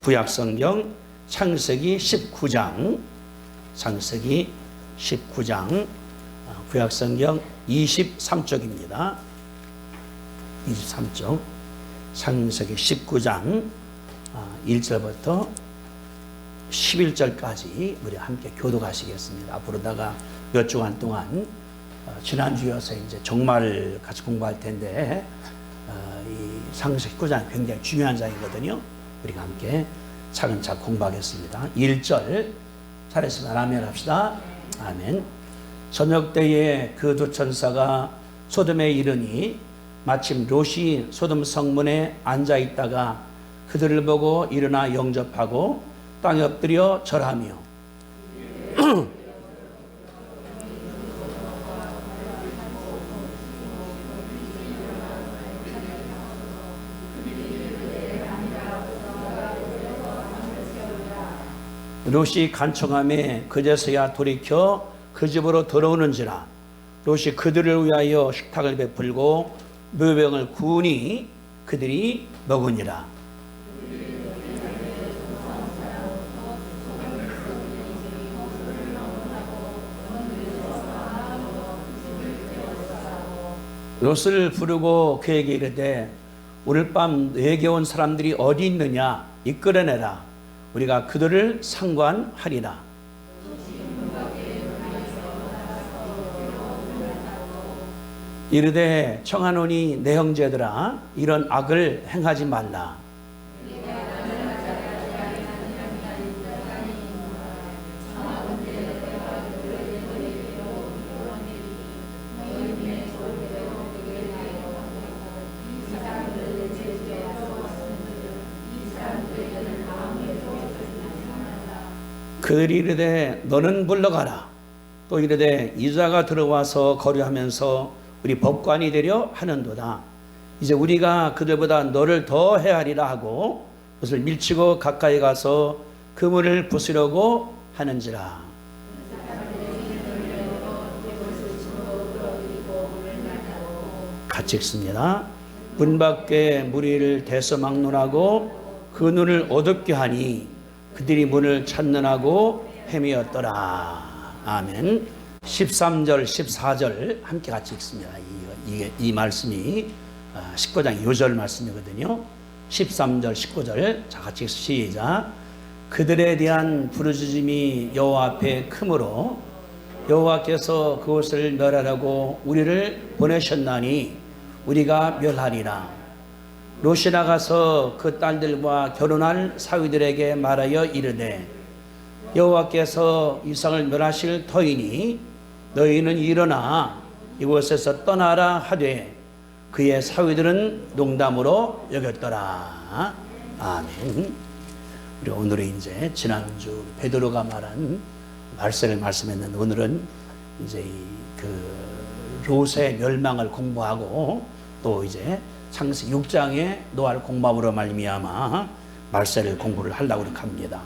구약성경 창세기 19장, 창세기 19장, 구약성경 23쪽입니다. 23쪽, 창세기 19장 1절부터 11절까지 우리 함께 교독하시겠습니다. 앞으로다가 몇 주간 동안 지난주여서 이제 종말을 같이 공부할 텐데 이 창세기 19장 굉장히 중요한 장이거든요. 우리가 함께 차근차근 공부하겠습니다. 1절 잘했으면 아멘 합시다. 아멘. 저녁 때에 그 두 천사가 소돔에 이르니 마침 롯이 소돔 성문에 앉아 있다가 그들을 보고 일어나 영접하고 땅에 엎드려 절하며 롯이 간청함에 그제서야 돌이켜 그 집으로 들어오는지라. 롯이 그들을 위하여 식탁을 베풀고 묘병을 구우니 그들이 먹으니라. 롯을 부르고 그에게 이르되 오늘 밤 내게 온 사람들이 어디 있느냐 이끌어내라. 우리가 그들을 상관하리라. 이르되 청하노니 내 형제들아 이런 악을 행하지 말라. 그들이 이르되 너는 물러가라. 또 이르되 이자가 들어와서 거류하면서 우리 법관이 되려 하는도다. 이제 우리가 그들보다 너를 더 헤아리라 하고 그것을 밀치고 가까이 가서 그물을 부수려고 하는지라. 같이 읽습니다. 문 밖에 무리를 대서막론하고 그 눈을 어둡게 하니 그들이 문을 찾는하고 헤매었더라. 아멘. 13절 14절 함께 같이 읽습니다. 이 말씀이 19장 2절 말씀이거든요. 13절 19절 자 같이 시작. 그들에 대한 부르짖음이 여호와 앞에 크므로 여호와께서 그것을 멸하라고 우리를 보내셨나니 우리가 멸하리라. 롯이 나가서 그 딸들과 결혼할 사위들에게 말하여 이르되 여호와께서 이상을 멸하실 터이니 너희는 일어나 이곳에서 떠나라 하되 그의 사위들은 농담으로 여겼더라. 아멘. 우리 오늘은 이제 지난주 베드로가 말한 말씀을 말씀했는데 오늘은 이제 그 롯의 멸망을 공부하고 또 이제 창세기 6장의 노아를 공부함으로 말미암아 말세를 공부를 하려고 그렇게 합니다.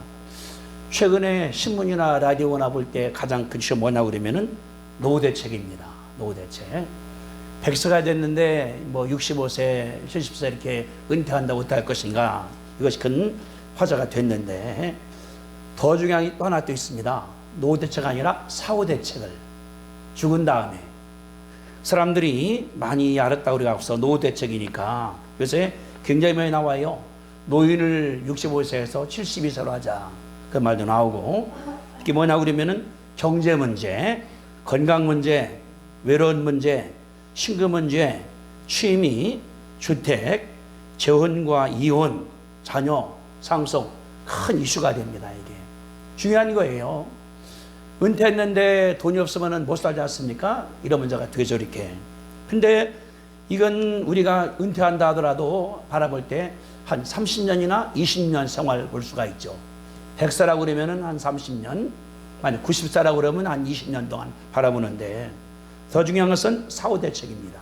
최근에 신문이나 라디오나 볼 때 가장 큰 이슈가 뭐냐고 그러면은 노후대책입니다. 노후대책. 100세가 됐는데 뭐 65세, 70세 이렇게 은퇴한다고 어떻게 할 것인가. 이것이 큰 화제가 됐는데 더 중요한 게 또 하나 또 있습니다. 노후대책 아니라 사후대책을 죽은 다음에 사람들이 많이 알았다고 그래서 노후대책이니까 요새 굉장히 많이 나와요. 노인을 65세에서 72세로 하자. 그 말도 나오고 이게 뭐냐고 그러면은 경제 문제, 건강 문제, 외로운 문제, 신고 문제, 취미, 주택, 재혼과 이혼, 자녀, 상속 큰 이슈가 됩니다. 이게 중요한 거예요. 은퇴했는데 돈이 없으면 못 살지 않습니까? 이런 문제가 되죠 이렇게. 근데 이건 우리가 은퇴한다 하더라도 바라볼 때 한 30년이나 20년 생활 볼 수가 있죠. 100세라고 그러면 한 30년, 만약 90세라고 그러면 한 20년 동안 바라보는데 더 중요한 것은 사후대책입니다.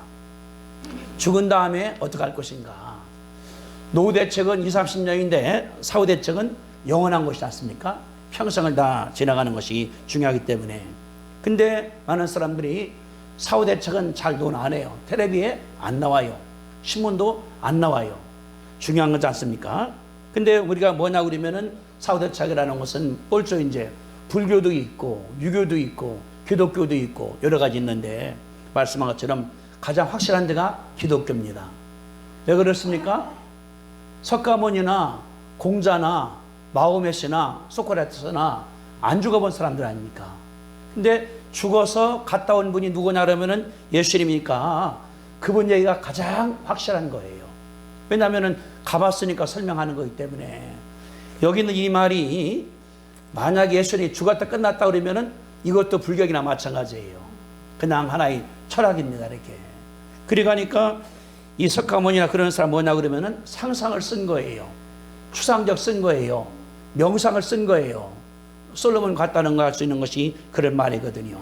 죽은 다음에 어떻게 할 것인가. 노후대책은 20, 30년인데 사후대책은 영원한 것이지 않습니까? 평생을 다 지나가는 것이 중요하기 때문에. 근데 많은 사람들이 사후대책은 잘 논 안 해요. 텔레비에 안 나와요. 신문도 안 나와요. 중요한 거지 않습니까? 근데 우리가 뭐냐 그러면은 사후대책이라는 것은 벌써 이제 불교도 있고 유교도 있고 기독교도 있고 여러 가지 있는데 말씀한 것처럼 가장 확실한 데가 기독교입니다. 왜 그렇습니까? 석가모니나 공자나 마호메시나 소크라테스나 안 죽어본 사람들 아닙니까? 근데 죽어서 갔다 온 분이 누구냐 그러면은 예수님이니까 그분 얘기가 가장 확실한 거예요. 왜냐하면은 가봤으니까 설명하는 거기 때문에. 여기는 이 말이 만약에 예수님이 죽었다 끝났다 그러면은 이것도 불격이나 마찬가지예요. 그냥 하나의 철학입니다. 이렇게. 그러니까 이 석가모니나 그런 사람 뭐냐 그러면은 상상을 쓴 거예요. 추상적 쓴 거예요. 명상을 쓴 거예요. 솔로몬 같다는 거 할 수 있는 것이 그런 말이거든요.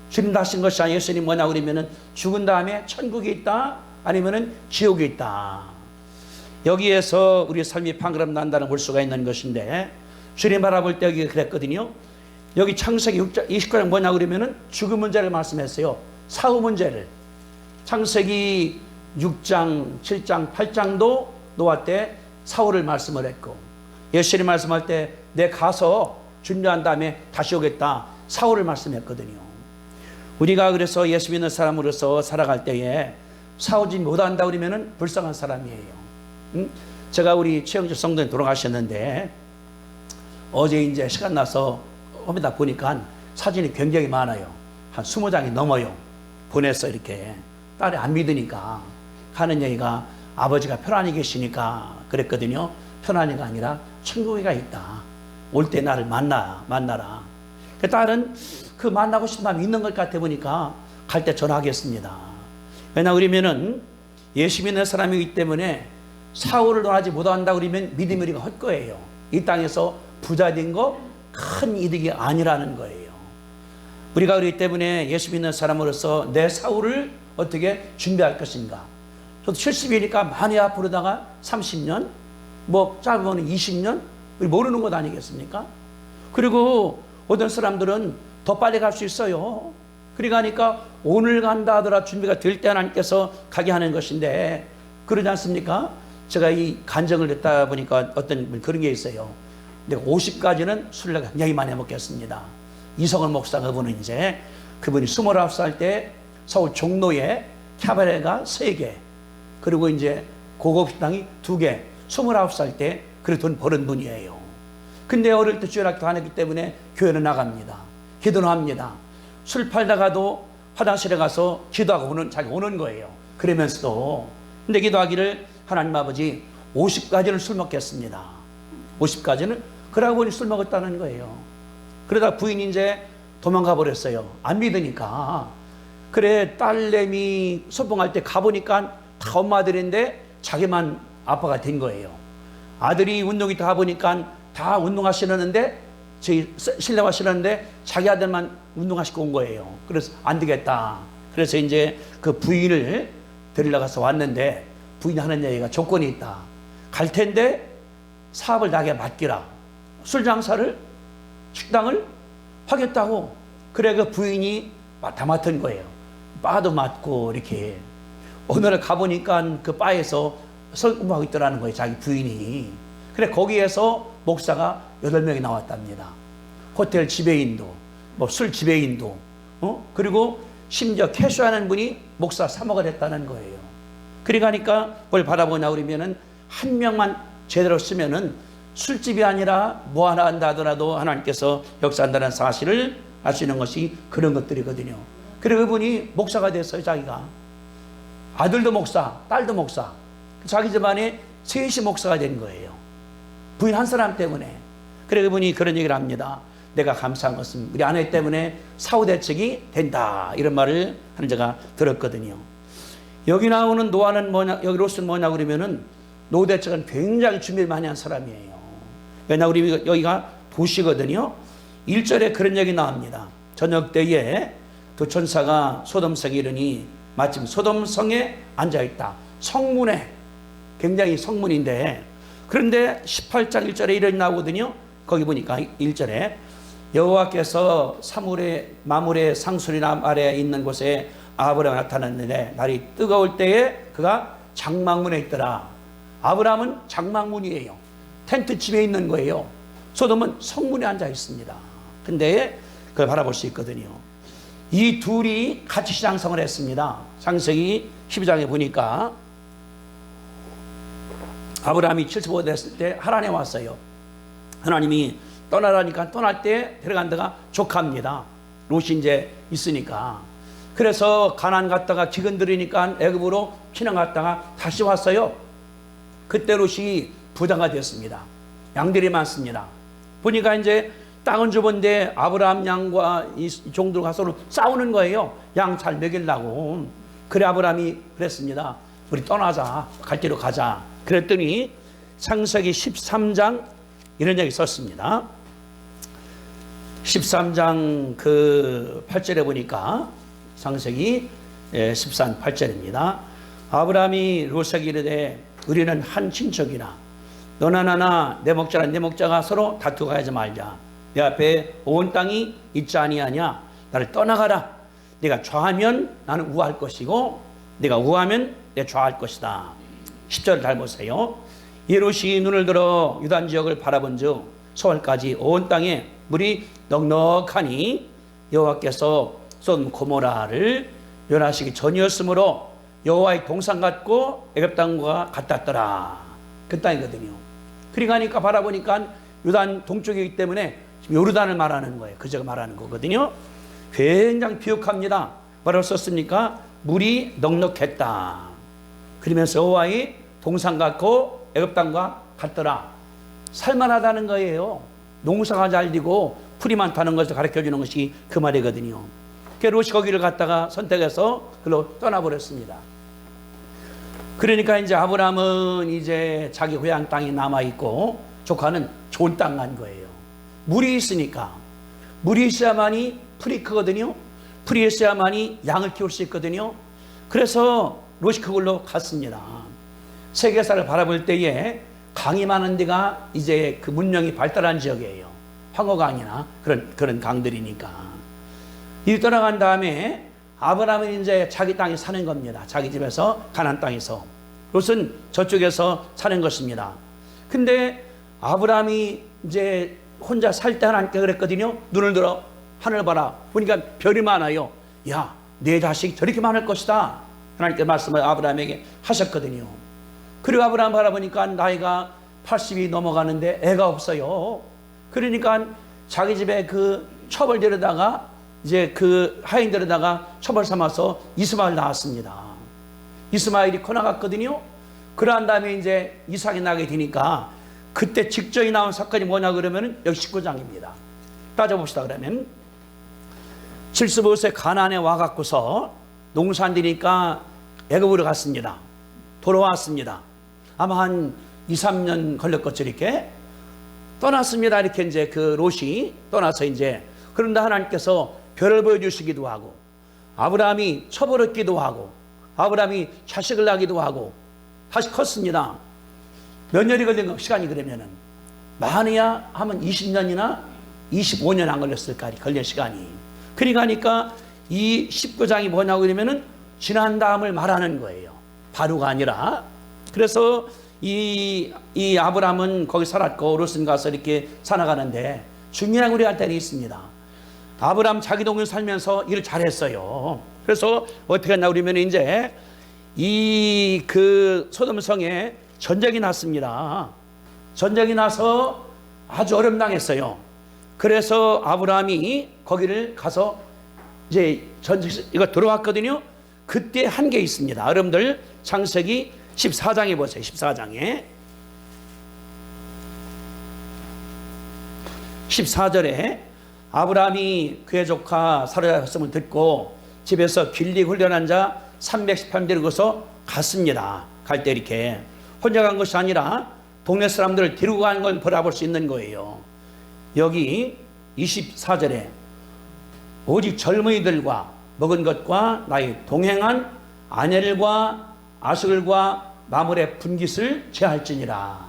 주님 하신 것이 아니라 예수님 뭐냐 그러면은 죽은 다음에 천국이 있다 아니면은 지옥이 있다. 여기에서 우리 삶이 방금 난다는 볼 수가 있는 것인데 주님 바라볼 때 여기 그랬거든요. 여기 창세기 29장 뭐냐 그러면은 죽음 문제를 말씀했어요. 사후 문제를. 창세기 6장, 7장, 8장도 노아 때 사후를 말씀을 했고 예수님 말씀할 때 내 가서 준비한 다음에 다시 오겠다. 사후를 말씀했거든요. 우리가 그래서 예수 믿는 사람으로서 살아갈 때에 사후지 못한다 그러면은 불쌍한 사람이에요. 제가 우리 최영주 성도님 돌아가셨는데 어제 이제 시간 나서 옵니다 보니까 사진이 굉장히 많아요. 한 20장이 넘어요. 보냈어 이렇게. 딸이 안 믿으니까 하는 얘기가 아버지가 편안히 계시니까 그랬거든요. 편안히가 아니라 천국에가 있다. 올 때 나를 만나라. 그 딸은 그 만나고 싶은 마음이 있는 것 같아 보니까 갈 때 전화하겠습니다. 왜냐 그러면은 예수 믿는 사람이기 때문에 사후를 논하지 못한다 그러면 믿음이 우리가 헛거예요. 이 땅에서 부자 된 거 큰 이득이 아니라는 거예요. 우리가 그렇기 때문에 예수 믿는 사람으로서 내 사후를 어떻게 준비할 것인가. 저도 70이니까 많이 앞으로다가 30년, 뭐 짧으면 20년, 우리 모르는 것 아니겠습니까? 그리고 어떤 사람들은 더 빨리 갈 수 있어요. 그러니까 오늘 간다 하더라 준비가 될 때 하나님께서 가게 하는 것인데 그러지 않습니까? 제가 이 간증을 듣다 보니까 어떤 분 그런 게 있어요. 내가 50까지는 술을 굉장히 많이 먹겠습니다. 이성을 목사 그분은 이제 그분이 29살 때 서울 종로에 캐바레가 3개 그리고 이제 고급 식당이 2개 29살 때 그래 돈 버는 분이에요. 근데 어릴 때 주일학교 다녔기 때문에 교회는 나갑니다. 기도는 합니다. 술 팔다가도 화장실에 가서 기도하고 자기 오는 거예요. 그러면서도 근데 기도하기를 하나님 아버지 50까지는 술 먹겠습니다. 50까지는 그러고 보니 술 먹었다는 거예요. 그러다 부인이 이제 도망가 버렸어요. 안 믿으니까. 그래 딸내미 소풍할 때 가보니까 다 엄마들인데 자기만 아빠가 된 거예요. 아들이 운동이 다 가보니까 다 운동하시는데 저희 신뢰가 싫었는데 자기 아들만 운동하시고 온 거예요. 그래서 안 되겠다. 그래서 이제 그 부인을 데리러 가서 왔는데 부인이 하는 얘기가 조건이 있다. 갈 텐데 사업을 나게 맡기라. 술 장사를 식당을 하겠다고. 그래 그 부인이 다 맡은 거예요. 바도 맡고 이렇게. 어느 날 가보니까 그 바에서 설공부하고 있더라는 거예요. 자기 부인이. 그래 거기에서 목사가 8명이 나왔답니다. 호텔 지배인도 뭐 술 지배인도 그리고 심지어 캐쇼하는 분이 목사 사모가 됐다는 거예요. 그러니까 뭘 바라보냐 그러면은 한 명만 제대로 쓰면은 술집이 아니라 뭐 하나 한다 하더라도 하나님께서 역사한다는 사실을 알 수 있는 것이 그런 것들이거든요. 그리고 그분이 목사가 됐어요. 자기가 아들도 목사, 딸도 목사, 자기 집안에 셋이 목사가 된 거예요. 부인 한 사람 때문에. 그래 그분이 그런 얘기를 합니다. 내가 감사한 것은 우리 아내 때문에 사후 대책이 된다. 이런 말을 하는 제가 들었거든요. 여기 나오는 노아는 뭐냐, 여기 롯은 뭐냐 그러면은 노 대책은 굉장히 준비를 많이 한 사람이에요. 왜냐 우리 여기가 도시거든요. 1절에 그런 얘기 나옵니다. 저녁 때에 두 천사가 소돔성에 이르니 마침 소돔성에 앉아있다. 성문에 굉장히 성문인데 그런데 18장 1절에 이런 나오거든요. 거기 보니까 1절에 여호와께서 마물의 상수리나 아래에 있는 곳에 아브라함이 나타났는데 날이 뜨거울 때에 그가 장막문에 있더라. 아브라함은 장막문이에요. 텐트 집에 있는 거예요. 소돔은 성문에 앉아 있습니다. 근데 그걸 바라볼 수 있거든요. 이 둘이 같이 시장성을 했습니다. 창세기 12장에 보니까 아브라함이 75 됐을 때 하란에 왔어요. 하나님이 떠나라니까 떠날 때 데려간 데가 조카입니다. 롯이 이제 있으니까. 그래서 가나안 갔다가 기근 들으니까 애굽으로 피난 갔다가 다시 왔어요. 그때 롯이 부자가 됐습니다. 양들이 많습니다. 보니까 이제 땅은 좁은데 아브라함 양과 이 종들 가서 싸우는 거예요. 양 잘 먹이려고. 그래 아브라함이 그랬습니다. 우리 떠나자. 갈 길로 가자. 그랬더니 창세기 13장 이런 얘기 썼습니다. 13장 그 8절에 보니까 창세기 13, 8절입니다. 아브라함이 롯에게 이르되 우리는 한 친척이나 너나 나나 내 목자나 내 목자가 서로 다투고 하지 말자. 내 앞에 온 땅이 있지 아니하냐. 나를 떠나가라. 네가 좌하면 나는 우할 것이고 네가 우하면 내가 좌할 것이다. 10절을 잘 보세요. 이 롯이 눈을 들어 유단 지역을 바라본즉 서울까지 온 땅에 물이 넉넉하니 여호와께서 소돔 고모라를 멸하시기 전이었으므로 여호와의 동산 같고 애굽 땅과 같았더라. 그 땅이거든요. 그리 가니까 바라보니까 유단 동쪽이기 때문에 요르단을 말하는 거예요. 그저가 말하는 거거든요. 굉장히 비옥합니다. 뭐라고 썼습니까? 물이 넉넉했다. 그러면서 여호와의 동산 같고 애굽 땅과 같더라. 살만하다는 거예요. 농사가 잘 되고 풀이 많다는 것을 가르쳐주는 것이 그 말이거든요. 롯이 거기를 갔다가 선택해서 그로 떠나버렸습니다. 그러니까 이제 아브라함은 이제 자기 고향 땅이 남아있고 조카는 좋은 땅 간 거예요. 물이 있으니까. 물이 있어야만이 풀이 크거든요. 풀이 있어야만이 양을 키울 수 있거든요. 그래서 롯이 그걸로 갔습니다. 세계사를 바라볼 때에 강이 많은 데가 이제 그 문명이 발달한 지역이에요. 황허강이나 그런 강들이니까. 이 떠나간 다음에 아브라함은 이제 자기 땅에 사는 겁니다. 자기 집에서 가나안 땅에서. 롯은 저쪽에서 사는 것입니다. 근데 아브라함이 이제 혼자 살 때 하나님께 그랬거든요. 눈을 들어 하늘 봐라. 보니까 별이 많아요. 야, 내 자식 저렇게 많을 것이다. 하나님께 말씀을 아브라함에게 하셨거든요. 그리고 아브라함 바라보니까 나이가 80이 넘어가는데 애가 없어요. 그러니까 자기 집에 그 첩을 데려다가 이제 그 하인 데려다가 첩을 삼아서 이스마엘 낳았습니다. 이스마엘이 커나갔거든요. 그러한 다음에 이제 이삭이 나게 되니까 그때 직전이 나온 사건이 뭐냐 그러면 여기 19장입니다. 따져봅시다. 그러면 75세 가나안에 와갖고서 농사한다니까 애굽으로 갔습니다. 돌아왔습니다. 아마 한 2, 3년 걸렸겠죠. 이렇게 떠났습니다. 이렇게 이제 그 롯이 떠나서 이제 그런데 하나님께서 별을 보여주시기도 하고 아브라함이 첩을 얻기도 하고 아브라함이 자식을 낳기도 하고 다시 컸습니다. 몇 년이 걸린 거 시간이 그러면은 많으야 하면 20년이나 25년 안 걸렸을까 걸린 시간이. 그러니까 이 19장이 뭐냐고 그러면은 지난 다음을 말하는 거예요. 바로가 아니라. 그래서 이 아브라함은 거기 살았고 롯은 가서 이렇게 살아가는데 중요한 우리 할 때는 있습니다. 아브라함 자기 동네 살면서 일을 잘했어요. 그래서 어떻게 했나 그러면 이제 이 그 소돔성에 전쟁이 났습니다. 전쟁이 나서 아주 어렵당했어요. 그래서 아브라함이 거기를 가서 이제 이거 들어왔거든요. 그때 한 게 있습니다. 여러분들 창세기 14장에 보세요. 14장에 14절에 아브라함이 그의 조카 사라였음을 듣고 집에서 길리 훈련한 자 310명 데리고서 갔습니다. 갈 때 이렇게 혼자 간 것이 아니라 동네 사람들을 데리고 가는 걸 바라볼 수 있는 거예요. 여기 24절에 오직 젊은이들과 먹은 것과 나의 동행한 아넬과 아스글과 마물의 분깃을 제할지니라.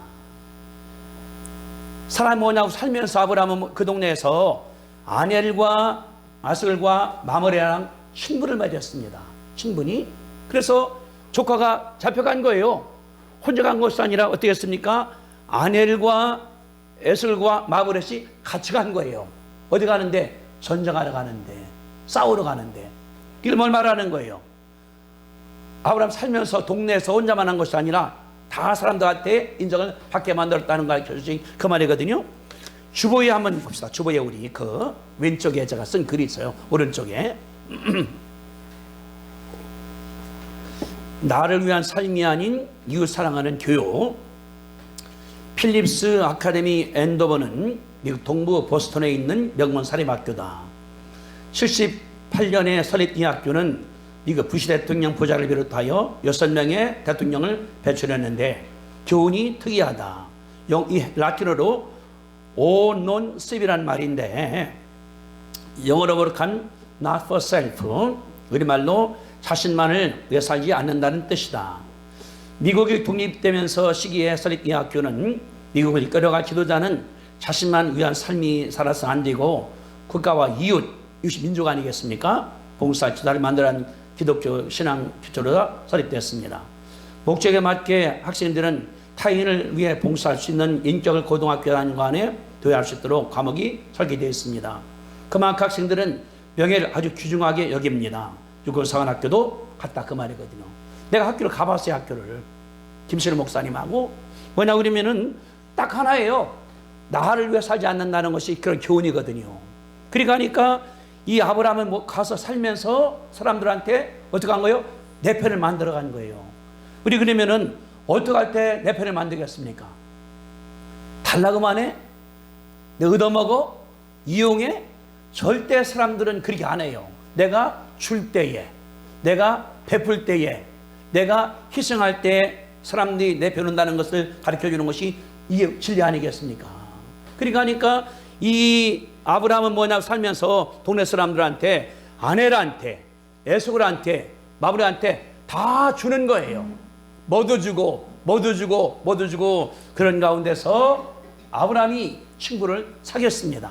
사람이 뭐냐고 살면서 아브라함은 그 동네에서 아넬과 아스글과 마물이랑 친분을 맺었습니다. 친분이. 그래서 조카가 잡혀간 거예요. 혼자 간 것이 아니라 어떻게 했습니까? 아넬과 에슬과 마브렛이 같이 간 거예요. 어디 가는데? 전쟁하러 가는데, 싸우러 가는데. 이걸 뭘 말하는 거예요? 아브라함 살면서 동네에서 혼자만 한 것이 아니라 다 사람들한테 인정을 받게 만들었다는 걸 가르쳐주신 그 말이거든요. 주보에 한번 봅시다. 주보에 우리 그 왼쪽에 제가 쓴 글이 있어요. 오른쪽에. 나를 위한 삶이 아닌 이웃 사랑하는 교육. 필립스 아카데미 앤도버는 미국 동부 보스턴에 있는 명문 사립학교다. 78년에 설립 이 학교는 미국 부시 대통령 부자를 비롯하여 6명의 대통령을 배출했는데 교훈이 특이하다. 이 라틴어로 O non sib이란 말인데 영어로 번역한 not for self, 우리말로 자신만을 위해 살지 않는다는 뜻이다. 미국이 독립되면서 시기에 설립 이 학교는 미국을 이끌어갈 지도자는 자신만 위한 삶이 살아서 안 되고 국가와 이웃, 이웃이 민족 아니겠습니까? 봉사 지도자를 만들어낸 기독교 신앙 기초로 설립됐습니다. 목적에 맞게 학생들은 타인을 위해 봉사할 수 있는 인격을 고등학교 다니는 도약할 수 있도록 과목이 설계되어 있습니다. 그만큼 학생들은 명예를 아주 귀중하게 여깁니다. 유고사관학교도 같다 그 말이거든요. 내가 학교를 가봤어요. 학교를 김신우 목사님하고 뭐냐 그러면은 딱 하나예요. 나를 위해 살지 않는다는 것이 그런 교훈이거든요. 그러니까 이 아브라함은 뭐 가서 살면서 사람들한테 어떻게 한 거예요? 내 편을 만들어 간 거예요. 우리 그러면은 어떻게 할 때 내 편을 만들겠습니까? 달라고만 해? 내가 얻어먹어? 이용해? 절대 사람들은 그렇게 안 해요. 내가 줄 때에, 내가 베풀 때에, 내가 희생할 때 사람들이 내 편은다는 것을 가르쳐 주는 것이 이게 진리 아니겠습니까? 그러니까 이 아브라함은 뭐냐 살면서 동네 사람들한테 아넬한테 에스골한테 마브레한테 다 주는 거예요. 뭐도 주고 그런 가운데서 아브라함이 친구를 사귀었습니다.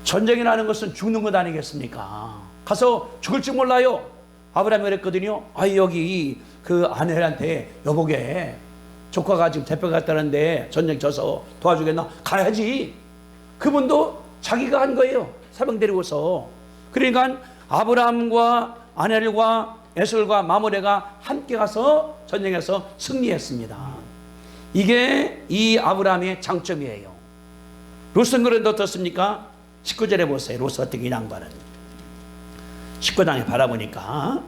전쟁이 나는 것은 죽는 것 아니겠습니까? 가서 죽을 줄 몰라요. 아브라함이 그랬거든요. 여기 그 아넬한테 여보게 조카가 지금 대표 갔다는데 전쟁 져서 도와주겠나? 가야지. 그분도 자기가 한 거예요. 사병 데리고서. 그러니까 아브라함과 아넬과 에슬과 마므레가 함께 가서 전쟁에서 승리했습니다. 이게 이 아브라함의 장점이에요. 롯은 그런데 어떻습니까? 19절에 보세요. 롯 어떻게 이 양반은 19장에 바라보니까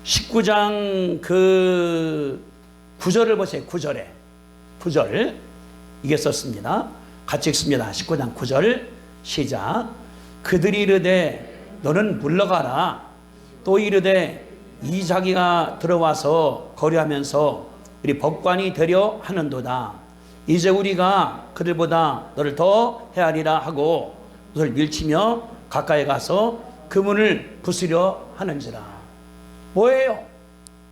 19장 그 9절을 보세요. 9절 이게 썼습니다. 같이 읽습니다. 19장 9절 시작. 그들이 이르되 너는 물러가라. 또 이르되 이 자기가 들어와서 거류하면서 우리 법관이 되려 하는도다. 이제 우리가 그들보다 너를 더 헤아리라 하고 너를 밀치며 가까이 가서 그 문을 부수려 하는지라. 뭐예요?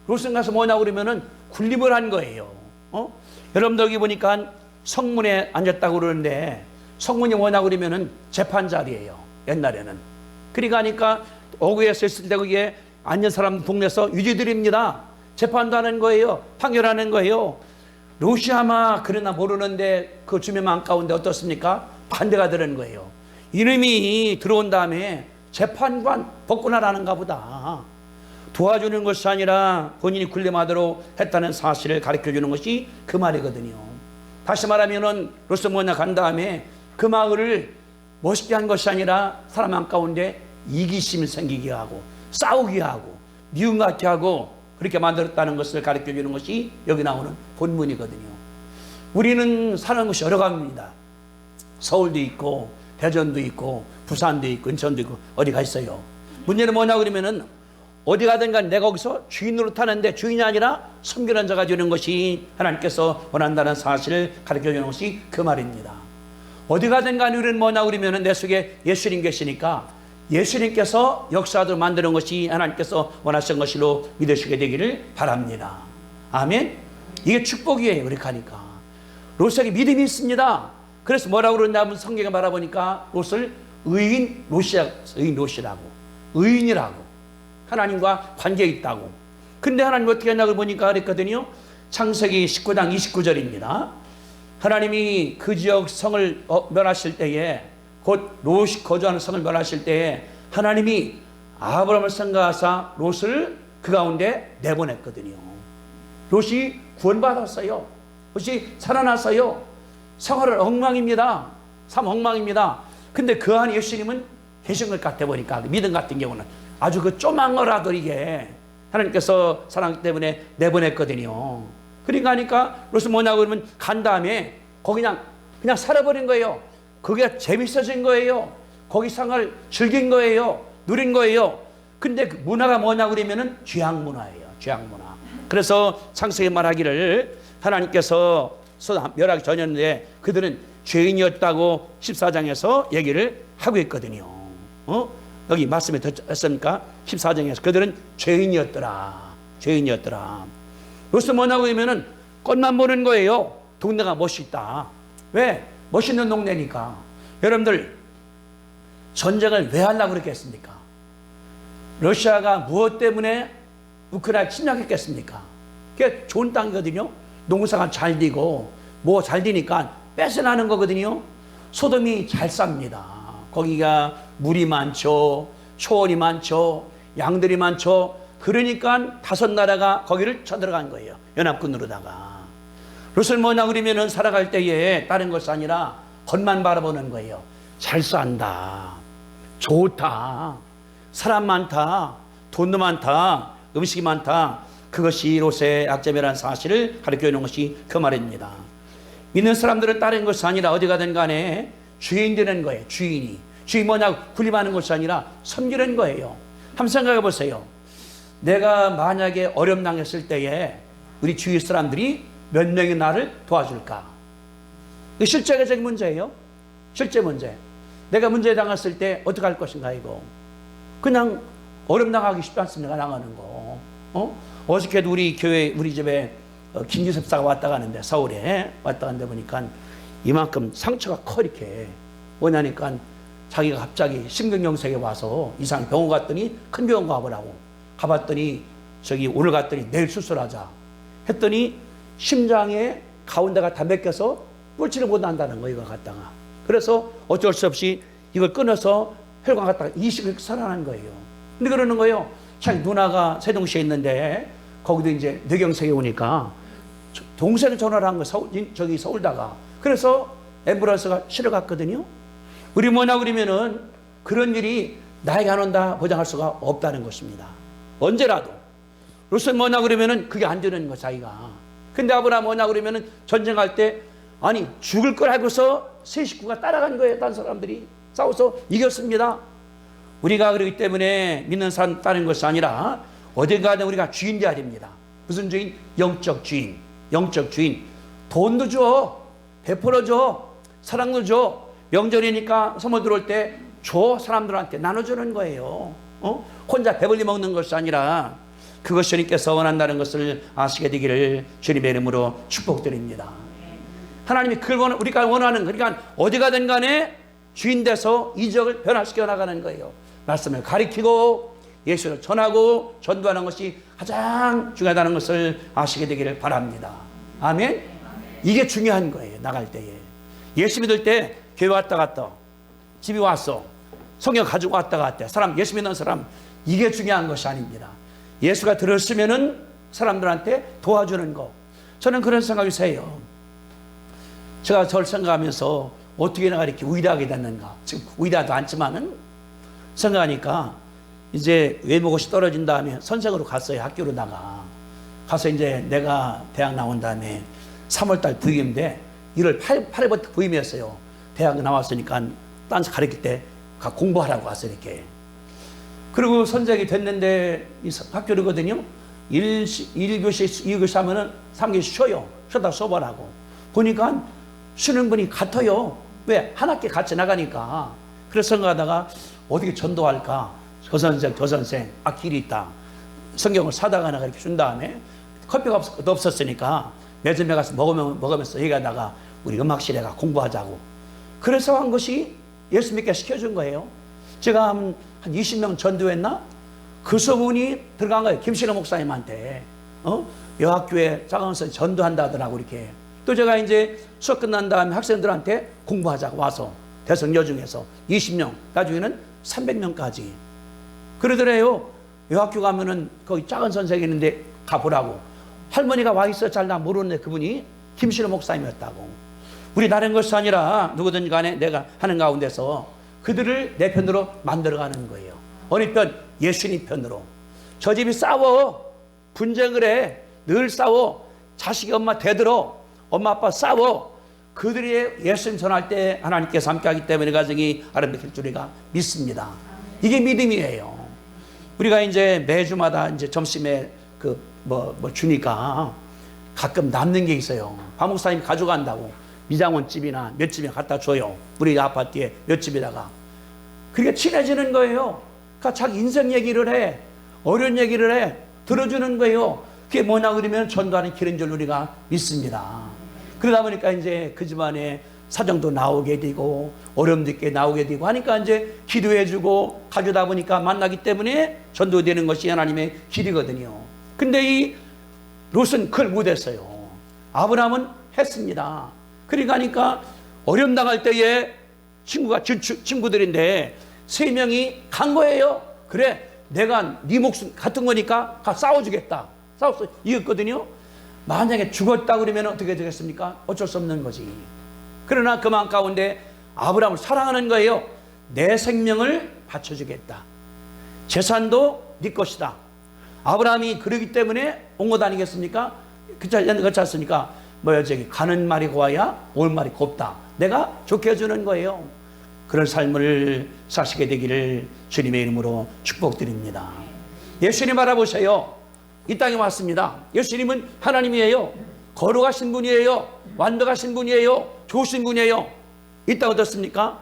롯은 가서 뭐냐고 그러면은 군림을 한 거예요. 여러분들 여기 보니까 성문에 앉았다고 그러는데 성문이 뭐냐고 그러면은 재판 자리예요. 옛날에는. 그러니까 어구에서 있을 때 거기에 앉은 사람 동네에서 유죄들입니다. 재판도 하는 거예요. 판결하는 거예요. 롯이 아마 그러나 모르는데 그 주민만 가운데 어떻습니까? 반대가 되는 거예요. 이놈이 들어온 다음에 재판관 법관하라는가 보다. 도와주는 것이 아니라 본인이 군림하도록 했다는 사실을 가르쳐주는 것이 그 말이거든요. 다시 말하면은 롯은 뭐냐 간 다음에 그 마을을 멋있게 한 것이 아니라 사람 한가운데 이기심이 생기게 하고 싸우게 하고 미움 같게 하고 그렇게 만들었다는 것을 가르쳐주는 것이 여기 나오는 본문이거든요. 우리는 사는 것이 여러 가지입니다. 서울도 있고 대전도 있고 부산도 있고 인천도 있고 어디가 있어요. 문제는 뭐냐 그러면은 어디 가든 간 내가 거기서 주인으로 타는데 주인이 아니라 섬기는 자가 되는 것이 하나님께서 원한다는 사실을 가르쳐주는 것이 그 말입니다. 어디 가든 간 우리는 뭐냐 그러면은 내 속에 예수님 계시니까 예수님께서 역사도 만드는 것이 하나님께서 원하신 것으로 믿으시게 되기를 바랍니다. 아멘. 이게 축복이에요. 그렇게 하니까 롯에게 믿음이 있습니다. 그래서 뭐라고 그러냐면 성경에 말해보니까 롯을 의인 롯이라고 의인이라고 하나님과 관계에 있다고. 근데 하나님 어떻게 했냐고 보니까 그랬거든요. 창세기 19장 29절입니다. 하나님이 그 지역 성을 멸하실 때에, 곧 롯이 거주하는 성을 멸하실 때에 하나님이 아브라함을 생각하사 롯을 그 가운데 내보냈거든요. 롯이 구원받았어요. 롯이 살아났어요. 생활은 엉망입니다. 참 엉망입니다. 근데 그 안에 예수님은 계신 것 같아 보니까, 믿음 같은 경우는 아주 그 조그만 거라도 이게 하나님께서 사랑 때문에 내보냈거든요. 그러니까 하니까 롯은 뭐냐고 그러면 간 다음에 거기 그냥 살아버린 거예요. 그게 재밌어진 거예요. 거기 생활을 즐긴 거예요. 누린 거예요. 근데 그 문화가 뭐냐고 그러면은 죄악 문화예요. 죄악 문화. 그래서 창세기 말하기를 하나님께서 멸하기 전이었는데 그들은 죄인이었다고 14장에서 얘기를 하고 있거든요. 여기 말씀에 듣습니까? 14장에서 그들은 죄인이었더라. 죄인이었더라. 롯은 뭐냐고 하면은 꽃만 보는 거예요. 동네가 멋있다. 왜? 멋있는 동네니까. 여러분들 전쟁을 왜 하려고 그랬겠습니까? 러시아가 무엇 때문에 우크라이나 침략했겠습니까? 그게 좋은 땅이거든요. 농사가 잘 되고 뭐 잘 되니까 뺏어나는 거거든요. 소돔이 잘 삽니다. 거기가 물이 많죠. 초원이 많죠. 양들이 많죠. 그러니까 다섯 나라가 거기를 쳐들어간 거예요. 연합군으로다가. 롯을 뭐냐 그러면은 살아갈 때에 다른 것이 아니라 겉만 바라보는 거예요. 잘 산다. 좋다. 사람 많다. 돈도 많다. 음식이 많다. 그것이 롯의 약점이라는 사실을 가르쳐 주는 것이 그 말입니다. 믿는 사람들은 다른 것이 아니라 어디 가든 간에 주인 되는 거예요. 주인이. 주인 뭐냐고 군림하는 것이 아니라 섬기는 거예요. 한번 생각해 보세요. 내가 만약에 어려움 당했을 때에 우리 주위 사람들이 몇 명이 나를 도와줄까? 이게 실제적인 문제예요. 실제 문제. 내가 문제 당했을 때 어떻게 할 것인가 이거. 그냥 어려움 당하기 쉽지 않습니까? 나가는 거. 어저께도 우리 교회 우리 집에 김기섭사가 왔다 가는데 서울에 왔다 갔는데 보니까 이만큼 상처가 커 이렇게 뭐냐니까 자기가 갑자기 심근경색에 와서 이상 병원 갔더니 큰 병원 가보라고 가봤더니 저기 오늘 갔더니 내일 수술하자 했더니 심장에 가운데가 다 맥혀서 뿔치를 못 한다는 거 이거 갖다가 그래서 어쩔 수 없이 이걸 끊어서 혈관 갖다가 이식을 살아난 거예요. 근데 그러는 거예요. 자기 누나가 세종시에 있는데 거기도 이제 뇌경색이 오니까 동생을 전화를 한 거예요. 저기 서울다가. 그래서 앰뷸런스가 실어갔거든요. 우리 뭐냐 그러면은 그런 일이 나에게 안 온다 보장할 수가 없다는 것입니다. 언제라도. 롯은 뭐냐 그러면은 그게 안 되는 거 자기가. 근데 아브라함 뭐냐 그러면은 전쟁할 때 아니 죽을 걸 알고서 세 식구가 따라간 거예요. 다른 사람들이 싸워서 이겼습니다. 우리가 그러기 때문에 믿는 사람 따르는 것이 아니라 어딘가에 우리가 주인 되어야 됩니다. 무슨 주인? 영적 주인. 영적 주인. 돈도 줘. 베풀어 줘. 사랑도 줘. 명절이니까 선물 들어올 때 줘. 사람들한테 나눠주는 거예요. 혼자 배불리 먹는 것이 아니라 그것이 주님께서 원한다는 것을 아시게 되기를 주님의 이름으로 축복드립니다. 하나님이 그걸 우리가 원하는 그러니까 어디 가든 간에 주인 돼서 이 지역을 변화시켜 나가는 거예요. 말씀을 가리키고 예수를 전하고 전도하는 것이 가장 중요하다는 것을 아시게 되기를 바랍니다. 아멘? 이게 중요한 거예요. 나갈 때에. 예수 믿을 때 교회 왔다 갔다 집에 왔어. 성경 가지고 왔다 갔다 사람 예수 믿는 사람 이게 중요한 것이 아닙니다. 예수가 들었으면은 사람들한테 도와주는 거. 저는 그런 생각이 세요. 제가 저를 생각하면서 어떻게 내가 이렇게 위대하게 됐는가. 지금 위대하도 않지만은 생각하니까 이제 외모고시 떨어진 다음에 선생으로 갔어요. 학교로다가. 가서 이제 내가 대학 나온 다음에 3월달 부임인데 1월 8일부터 부임이었어요. 대학 나왔으니까 딴스 가르칠 때 공부하라고 갔어요. 이렇게. 그리고 선생이 됐는데 학교로거든요. 1교시, 2교시 하면은 3교시 쉬어요. 쉬다 수업하라고. 보니까 쉬는 분이 같아요. 왜? 한 학기 같이 나가니까. 그래서 생각하다가 어떻게 전도할까? 저 선생, 길이 있다. 성경을 사다가 하나 이렇게 준 다음에 커피가 없었으니까 매점에 가서 먹으면서 얘기하다가 우리 음악실에 가 공부하자고. 그래서 한 것이 예수 믿게 시켜준 거예요. 제가 한 20명 전도했나? 그 소문이 들어간 거예요. 김신호 목사님한테. 여학교에 작은 선생 전도한다 하더라고 이렇게. 또 제가 이제 수업 끝난 다음에 학생들한테 공부하자고 와서 대성여 중에서 20명, 나중에는 300명까지. 그러더래요. 여학교 가면은 거기 작은 선생이 있는데 가보라고. 할머니가 와 있어 잘 나 모르는데 그분이 김신호 목사님이었다고. 우리 다른 것이 아니라 누구든 간에 내가 하는 가운데서 그들을 내 편으로 만들어가는 거예요. 어느 편? 예수님 편으로. 저 집이 싸워. 분쟁을 해. 늘 싸워. 자식이 엄마 대들어. 엄마 아빠 싸워. 그들이 예수님 전할 때 하나님께서 함께하기 때문에 가정이 아름다울 줄이가 믿습니다. 이게 믿음이에요. 우리가 이제 매주마다 이제 점심에 주니까 가끔 남는 게 있어요. 박 목사님 가져간다고 미장원 집이나 몇 집에 갖다 줘요. 우리 아파트에 몇 집에다가. 그게 친해지는 거예요. 그러니까 자기 인생 얘기를 해. 어려운 얘기를 해. 들어주는 거예요. 그게 뭐냐 그러면 전도하는 길인 줄 우리가 믿습니다. 그러다 보니까 이제 그 집안에 사정도 나오게 되고 어려움도 있게 나오게 되고 하니까 이제 기도해주고 가져다 보니까 만나기 때문에 전도되는 것이 하나님의 길이거든요. 근데 이 롯은 그걸 못했어요. 아브라함은 했습니다. 그러니까 어려움 당할 때에 친구들인데 3명이 간 거예요. 그래 내가 네 목숨 같은 거니까 가 싸워주겠다. 싸웠어 이겼거든요. 만약에 죽었다 그러면 어떻게 되겠습니까? 어쩔 수 없는 거지. 그러나 그 마음 가운데 아브라함을 사랑하는 거예요. 내 생명을 바쳐주겠다. 재산도 네 것이다. 아브라함이 그러기 때문에 온 것 아니겠습니까? 그렇지 않습니까? 가는 말이 고와야 올 말이 곱다. 내가 좋게 해주는 거예요. 그런 삶을 사시게 되기를 주님의 이름으로 축복드립니다. 예수님 알아보세요. 이 땅에 왔습니다. 예수님은 하나님이에요. 거룩하신 분이에요. 완벽하신 분이에요. 좋으신 분이에요. 이 땅 어떻습니까?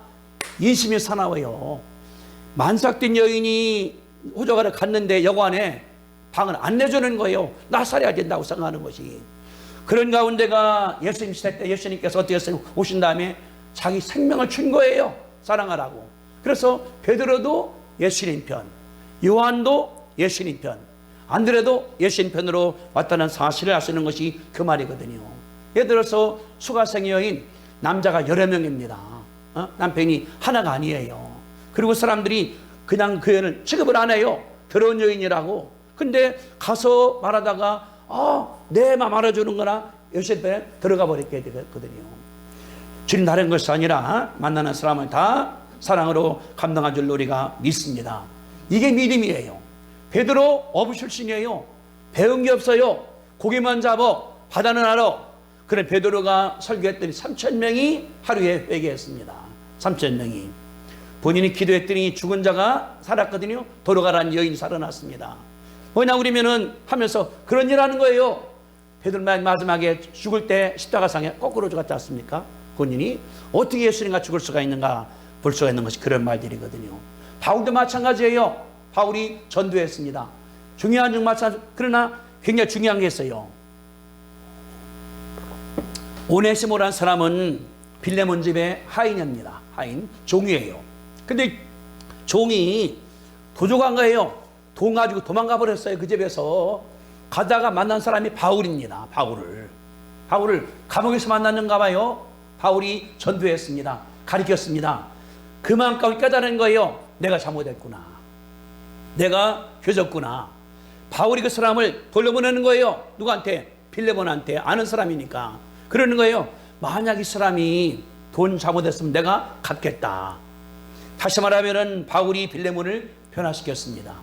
인심이 사나워요. 만삭된 여인이 호적아를 갔는데 여관에 방을 안 내주는 거예요. 나 살아야 된다고 생각하는 것이. 그런 가운데가 예수님 시대 때 예수님께서 어떻게 했어요? 오신 다음에 자기 생명을 준 거예요. 사랑하라고. 그래서 베드로도 예수님 편, 요한도 예수님 편, 안드레도 예수님 편으로 왔다는 사실을 아시는 것이 그 말이거든요. 예를 들어서 수가성 여인, 남자가 여러 명입니다. 남편이 하나가 아니에요. 그리고 사람들이 그냥 그 여인을 취급을 안 해요. 더러운 여인이라고. 근데 가서 말하다가 내 맘 알아주는 거나 요셉에 들어가 버리게 되거든요. 주님 다른 것이 아니라 만나는 사람을 다 사랑으로 감당할 줄 우리가 믿습니다. 이게 믿음이에요. 베드로 어부 출신이에요. 배운 게 없어요. 고기만 잡어 바다는 알아. 그래 베드로가 설교했더니 3,000명이 하루에 회개했습니다. 3,000명이. 본인이 기도했더니 죽은 자가 살았거든요. 돌아가라는 여인이 살아났습니다. 뭐냐 그러면은 하면서 그런 일 하는 거예요. 베드로가 마지막에 죽을 때 십자가상에 거꾸로 죽었지 않습니까? 본인이 어떻게 예수님과 죽을 수가 있는가 볼 수가 있는 것이 그런 말들이거든요. 바울도 마찬가지예요. 바울이 전도했습니다. 중요한 중 마찬가지. 그러나 굉장히 중요한 게 있어요. 오네시모라는 사람은 빌레몬 집의 하인입니다. 하인, 종이에요. 근데 종이 도둑한 거예요. 돈 가지고 도망가 버렸어요. 그 집에서. 가다가 만난 사람이 바울입니다. 바울을 감옥에서 만났는가 봐요. 바울이 전도했습니다. 가르쳤습니다. 그만큼 깨달은 거예요. 내가 잘못했구나. 내가 죄졌구나. 바울이 그 사람을 돌려보내는 거예요. 누구한테? 빌레몬한테. 아는 사람이니까. 그러는 거예요. 만약 이 사람이 돈 잘못했으면 내가 갚겠다. 다시 말하면 바울이 빌레몬을 변화시켰습니다.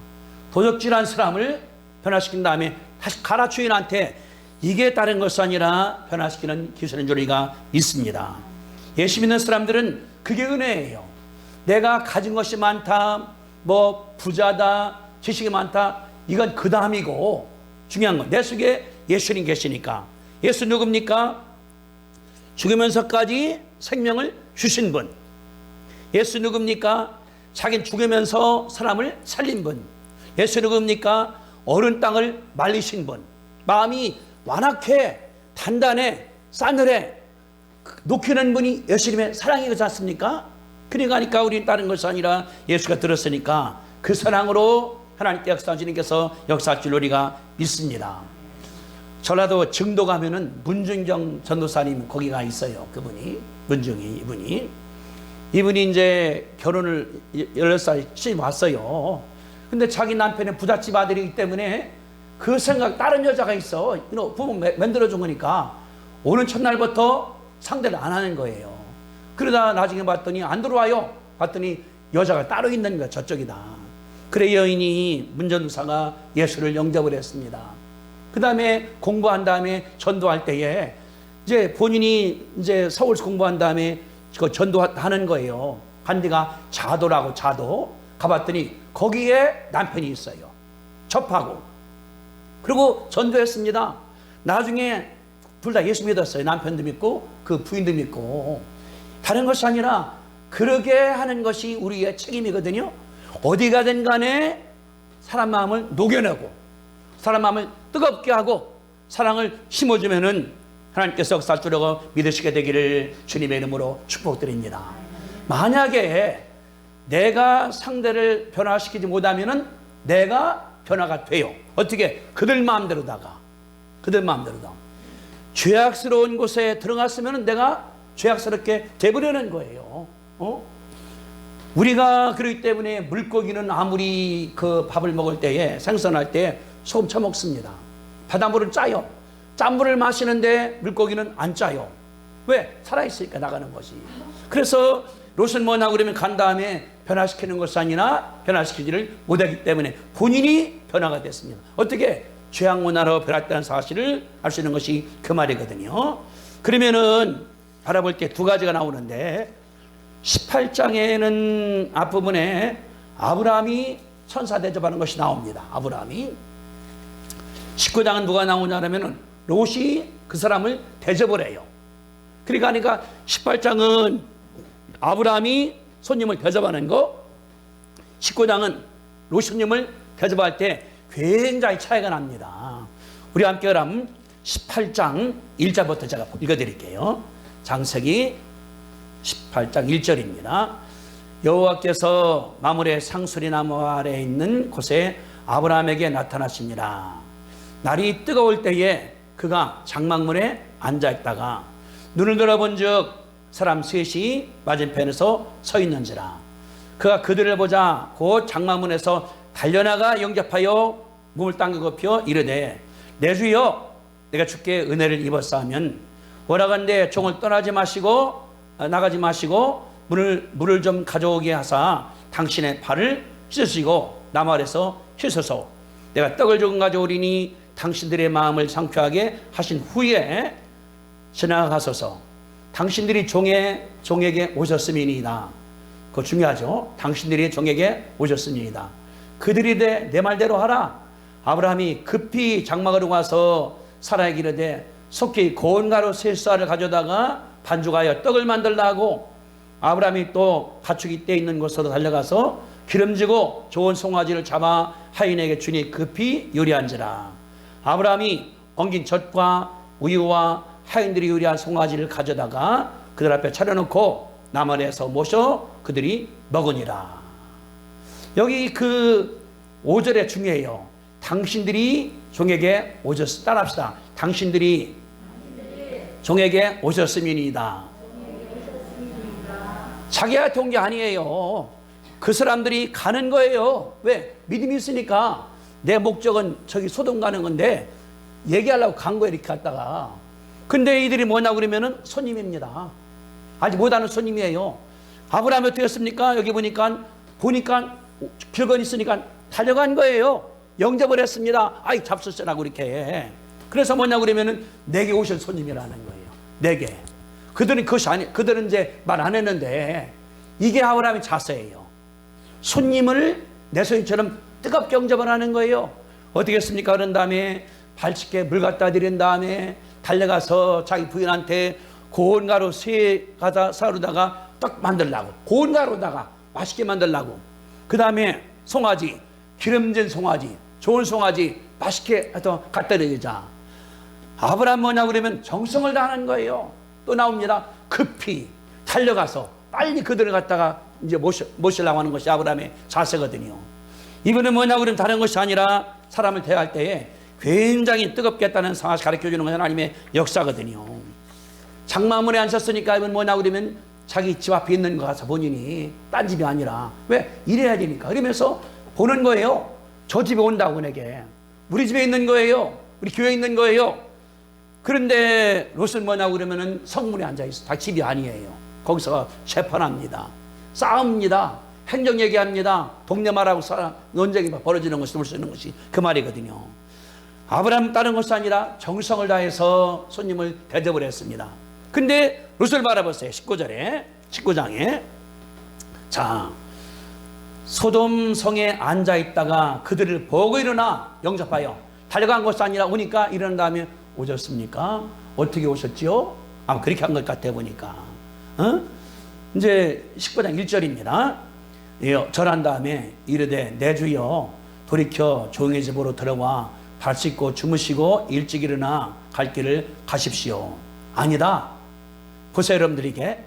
도적질한 사람을 변화시킨 다음에 다시 가라 주인한테. 이게 다른 것이 아니라 변화시키는 기술인 줄 우리가 믿습니다. 예수 믿는 사람들은 그게 은혜예요. 내가 가진 것이 많다, 부자다, 지식이 많다, 이건 그 다음이고 중요한 건 내 속에 예수님 계시니까. 예수 누굽니까? 죽으면서까지 생명을 주신 분. 예수 누굽니까? 자기는 죽으면서 사람을 살린 분. 예수 누굽니까? 어른 땅을 말리신 분. 마음이 완악해, 단단해, 싸늘해, 녹히는 분이 예수님의 사랑이 그렇지 않습니까? 그러니까 우리는 다른 것이 아니라 예수가 들었으니까 그 사랑으로 하나님께 역사하시는 주님께서 역사할 줄 우리가 믿습니다. 전라도 증도 가면은 문중정 전도사님 거기가 있어요. 그분이 문중이 이분이 이제 결혼을 16살 시집 왔어요. 근데 자기 남편의 부잣집 아들이기 때문에 그 생각, 다른 여자가 있어. 부모 만들어준 거니까 오는 첫날부터 상대를 안 하는 거예요. 그러다 나중에 봤더니 안 들어와요. 봤더니 여자가 따로 있는 거야. 저쪽이다. 그래 여인이 문전도사가 예수를 영접을 했습니다. 그 다음에 공부한 다음에 전도할 때에 이제 본인이 이제 서울에서 공부한 다음에 그 전도하는 거예요. 간 데가 자도라고, 자도. 가봤더니 거기에 남편이 있어요. 접하고. 그리고 전도했습니다. 나중에 둘 다 예수 믿었어요. 남편도 믿고 그 부인도 믿고. 다른 것이 아니라 그러게 하는 것이 우리의 책임이거든요. 어디 가든 간에 사람 마음을 녹여내고 사람 마음을 뜨겁게 하고 사랑을 심어주면은 하나님께서 역사할 줄알고 믿으시게 되기를 주님의 이름으로 축복드립니다. 만약에 내가 상대를 변화시키지 못하면은 내가 변화가 돼요. 어떻게? 그들 마음대로다가. 죄악스러운 곳에 들어갔으면 내가 죄악스럽게 돼버리는 거예요. 우리가 그렇기 때문에 물고기는 아무리 그 밥을 먹을 때에 생선할 때 소금 쳐먹습니다. 바닷물은 짜요. 짠물을 마시는데 물고기는 안 짜요. 왜? 살아있으니까 나가는 것이. 그래서 롯은 뭐냐고 그러면 간 다음에 변화시키는 것이 아니라 변화시키지를 못하기 때문에 본인이 변화가 됐습니다. 어떻게? 죄악 문화로 변화했다는 사실을 알 수 있는 것이 그 말이거든요. 그러면은 바라볼 때 두 가지가 나오는데 18장에는 앞부분에 아브라함이 천사 대접하는 것이 나옵니다. 아브라함이. 19장은 누가 나오냐면은 롯이 그 사람을 대접을 해요. 그러니까 18장은 아브라함이 손님을 대접하는 거, 19장은 롯 손님을 대접할 때 굉장히 차이가 납니다. 우리 함께 그럼 18장 1절부터 제가 읽어드릴게요. 창세기 18장 1절입니다. 여호와께서 마물의 상수리나무 아래에 있는 곳에 아브라함에게 나타나시니라. 날이 뜨거울 때에 그가 장막문에 앉아있다가 눈을 들어본 즉 사람 셋이 맞은편에서 서 있는지라. 그가 그들을 보자 곧 장막문에서 달려나가 영접하여 몸을 당기고 펴 이르되 내 주여 내가 주께 은혜를 입었사하면 원하건대 종을 떠나지 마시고 나가지 마시고 물을 좀 가져오게 하사 당신의 발을 씻으시고 나말에서 씻어서 내가 떡을 조금 가져오리니 당신들의 마음을 상쾌하게 하신 후에 지나가소서. 당신들이 종에게 오셨음이니이다. 그거 중요하죠. 당신들이 종에게 오셨음이니이다. 그들이 내 말대로 하라. 아브라함이 급히 장막으로 와서 사라에게 이르되 속히 고운 가루 세 쌀을 가져다가 반죽하여 떡을 만들라 하고 아브라함이 또 가축이 떼 있는 곳으로 달려가서 기름지고 좋은 송아지를 잡아 하인에게 주니 급히 요리한지라. 아브라함이 엉긴 젖과 우유와 하인들이 요리한 송아지를 가져다가 그들 앞에 차려놓고 나만에서 모셔 그들이 먹으니라. 여기 그 5절에 중요해요. 당신들이 종에게 오셨, 따라합시다. 당신들이 종에게 오셨음이니이다. 자기한테 온 게 아니에요. 그 사람들이 가는 거예요. 왜? 믿음이 있으니까. 내 목적은 저기 소돔 가는 건데 얘기하려고 간 거예요. 이렇게 갔다가. 근데 이들이 뭐냐고 그러면은 손님입니다. 아직 못하는 손님이에요. 아브라함이 어떻게 했습니까? 여기 보니까 격언 있으니까 달려간 거예요. 영접을 했습니다. 아이 잡수시라고 이렇게. 그래서 뭐냐고 그러면은 내게 오실 손님이라는 거예요. 내게. 그들은 그것이 아니, 그들은 이제 말 안 했는데 이게 아브라함의 자세예요. 손님을 내 손님처럼 뜨겁게 영접을 하는 거예요. 어떻게 했습니까? 그런 다음에 발치게 물 갖다 드린 다음에 달려가서 자기 부인한테 고운 가루 세 가다 사루다가 떡 만들라고. 고운 가루다가 맛있게 만들라고. 그 다음에 송아지, 기름진 송아지, 좋은 송아지 맛있게 갖다 드리자. 아브라함 뭐냐 그러면 정성을 다하는 거예요. 또 나옵니다. 급히 달려가서 빨리 그들을 갖다가 이제 모시려고 하는 것이 아브라함의 자세거든요. 이분은 뭐냐 그러면 다른 것이 아니라 사람을 대할 때에 굉장히 뜨겁게 했다는 상황을 가르쳐주는 것은 하나님의 역사거든요. 장마문에 앉았으니까 이건 뭐냐고 그러면 자기 집 앞에 있는 거 가서 본인이 딴 집이 아니라 왜? 일해야 되니까. 그러면서 보는 거예요. 저 집에 온다고 내게. 우리 집에 있는 거예요. 우리 교회에 있는 거예요. 그런데 롯은 뭐냐고 그러면은 성문에 앉아있어. 다 집이 아니에요. 거기서 재판합니다. 싸웁니다. 행정 얘기합니다. 동네 말하고 논쟁이 벌어지는 것이 볼 수 있는 것이 그 말이거든요. 아브라함 다른 것이 아니라 정성을 다해서 손님을 대접을 했습니다. 근데 롯을 바라보세요. 19장에 자, 소돔 성에 앉아 있다가 그들을 보고 일어나 영접하여 달려간 것이 아니라 오니까 일어난 다음에 오셨습니까? 어떻게 오셨지요? 아마 그렇게 한 것 같아 보니까. 이제 19장 1절입니다. 절한 다음에 이르되 내 주여 돌이켜 종의 집으로 들어와 발 씻고 주무시고 일찍 일어나 갈 길을 가십시오. 아니다. 보세요, 여러분들. 이게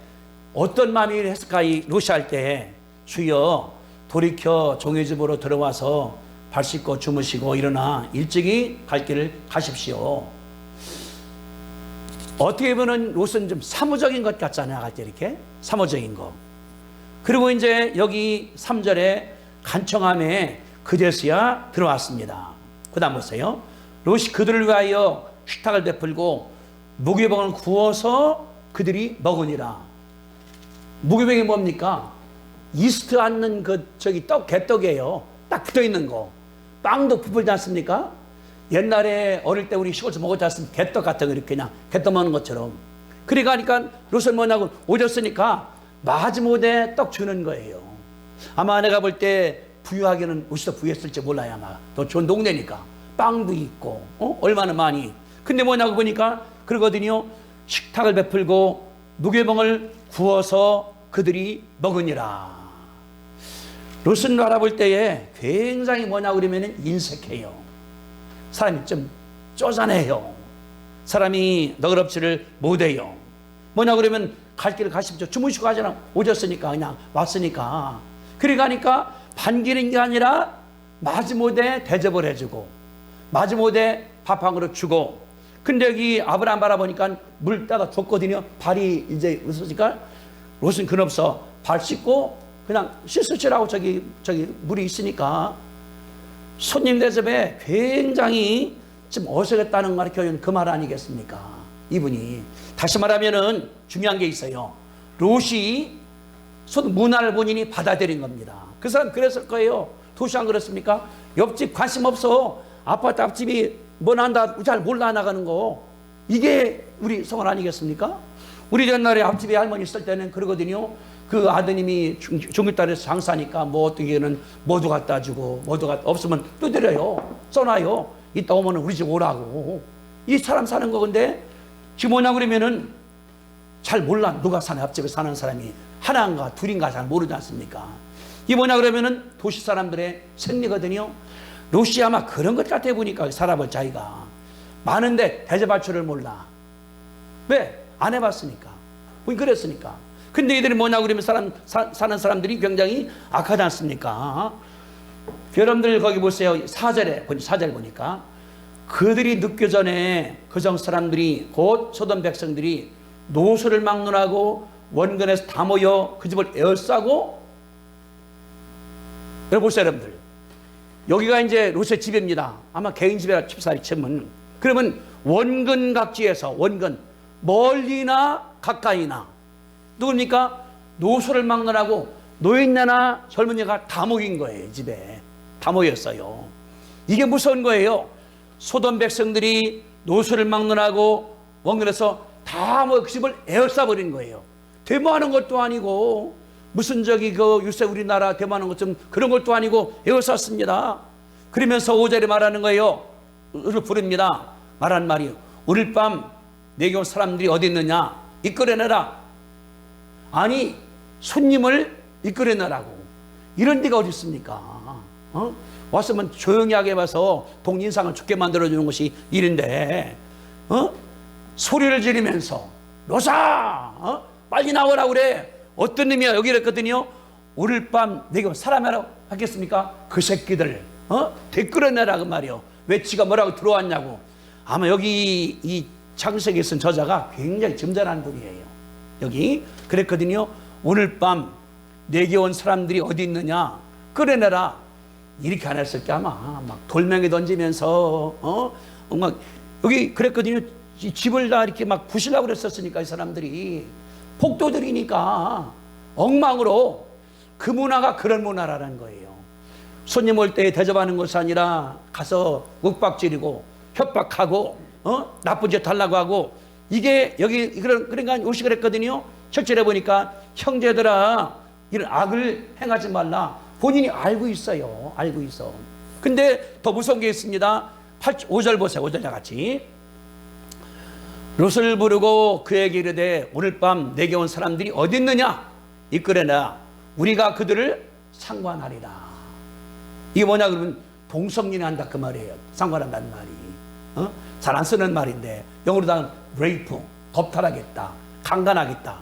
어떤 마음이 했을까? 이 롯이 할 때 주여 돌이켜 종의 집으로 들어와서 발 씻고 주무시고 일어나 일찍이 갈 길을 가십시오. 어떻게 보면 롯은 좀 사무적인 것 같잖아요. 갈 때 이렇게 사무적인 거. 그리고 이제 여기 3절에 간청함에 그제서야 들어왔습니다. 그 다음 보세요. 롯이 그들을 위하여 식탁을 베풀고 무교병을 구워서 그들이 먹으니라. 무교병이 뭡니까? 이스트 않는 개떡이에요. 딱 붙어있는 거. 빵도 부풀지 않습니까? 옛날에 어릴 때 우리 시골에서 먹었지 않습니까? 개떡 같은 거 이렇게 그냥 개떡 먹는 것처럼. 그러니까 롯은 뭐냐고 오셨으니까 마지못해 떡 주는 거예요. 아마 내가 볼 때 부유하게는 롯이 부유했을지 몰라요. 아마 더 좋은 동네니까 빵도 있고 얼마나 많이. 근데 뭐냐고 보니까 그러거든요. 식탁을 베풀고 무교병을 구워서 그들이 먹으니라. 롯은 바라볼 때에 굉장히 뭐냐고 그러면 인색해요. 사람이 좀 쪼잔해요. 사람이 너그럽지를 못해요. 뭐냐고 그러면 갈 길을 가십시오. 주무시고 하잖아. 오셨으니까 그냥 왔으니까. 그러니까 반기는 게 아니라 마지못해 대접을 해주고 마지못해 밥 한 그릇 주고. 근데 여기 아브라함 바라보니까 물 따다 줬거든요. 발이 이제 웃으니까 롯은 그없어 발 씻고 그냥 씻으시라고 저기 물이 있으니까. 손님 대접에 굉장히 좀 어색했다는 말 교훈 그 말 아니겠습니까? 이분이. 다시 말하면은 중요한 게 있어요. 롯이 문화를 본인이 받아들인 겁니다. 그 사람 그랬을 거예요. 도시 안 그렇습니까? 옆집 관심 없어. 아파트 앞집이 뭐 난다 잘 몰라 나가는 거. 이게 우리 성원 아니겠습니까? 우리 옛날에 앞집에 할머니 있을 때는 그러거든요. 그 아드님이 중국딸에서 장사니까 뭐 어떤 게는 뭐도 갖다 주고 뭐도 없으면 또 드려요. 써놔요. 이따 오면 우리 집 오라고. 이 사람 사는 거. 근데 지금 뭐냐 그러면은 잘 몰라. 누가 사는 앞집에 사는 사람이 하나인가 둘인가 잘 모르지 않습니까? 이 뭐냐 그러면은 도시 사람들의 생리거든요. 롯이 아마 그런 것 같아 보니까 살아볼 자기가 많은데 대접할 줄을 몰라. 왜? 안 해봤으니까. 그랬으니까. 근데 이들이 뭐냐 그러면 사는 사람들이 굉장히 악하지 않습니까? 여러분들 거기 보세요. 4절 보니까 그들이 늦기 전에 그정 사람들이 곧 소돔 백성들이 노소를 막론하고 원근에서 다 모여 그 집을 에워싸고. 여러분 보세요. 여러분들 여기가 이제 롯의 집입니다. 아마 개인 집이라 집사리 치면. 그러면 원근 각지에서 원근 멀리나 가까이나 누굽니까? 노소를 막론하고 노인네나 젊은이가 다 모인 거예요. 집에 다 모였어요. 이게 무서운 거예요. 소돔 백성들이 노소를 막론하고 원근에서 다 모여 그 집을 에워싸버린 거예요. 데모하는 것도 아니고 무슨 요새 우리나라 데모하는 것좀 그런 것도 아니고 에워쌌습니다. 그러면서 5절에 말하는 거예요. 우리를 부릅니다. 말한 말이 오늘 밤 내게 온 사람들이 어디 있느냐 이끌어내라. 아니 손님을 이끌어내라고. 이런 데가 어디 있습니까? 왔으면 조용히 하게 봐서 동인상을 죽게 만들어주는 것이 일인데 소리를 지르면서 롯아 빨리 나오라고 그래. 어떤 놈이야 여기 이랬거든요. 오늘 밤 내게 사람이라고 하겠습니까? 그 새끼들 대 끌어내라 그 말이요. 왜 지가 뭐라고 들어왔냐고. 아마 여기 이 창세기에 쓴 저자가 굉장히 점잖은 분이에요. 여기 그랬거든요. 오늘 밤 내게 온 사람들이 어디 있느냐 끌어내라. 이렇게 안 했을 게 아마 막 돌멩이 던지면서 막 여기 그랬거든요. 집을 다 이렇게 막 부시려고 그랬었으니까 이 사람들이 폭도들이니까 엉망으로 그 문화가 그런 문화라는 거예요. 손님 올 때 대접하는 것이 아니라 가서 윽박지르고 협박하고 나쁜 짓 하려고 하고 이게 여기 그러니까 옷이 그랬거든요. 실제로 보니까 형제들아 이런 악을 행하지 말라. 본인이 알고 있어요. 알고 있어. 근데 더 무서운 게 있습니다. 5절 보세요. 5절 다 같이. 롯을 부르고 그에게 이르되 오늘 밤 내게 온 사람들이 어디 있느냐 이끌어내라. 우리가 그들을 상관하리라. 이게 뭐냐 그러면 동성연애한다 그 말이에요. 상관한다는 말이. 잘 안 쓰는 말인데 영어로는 레이프, 겁탈하겠다, 강간하겠다.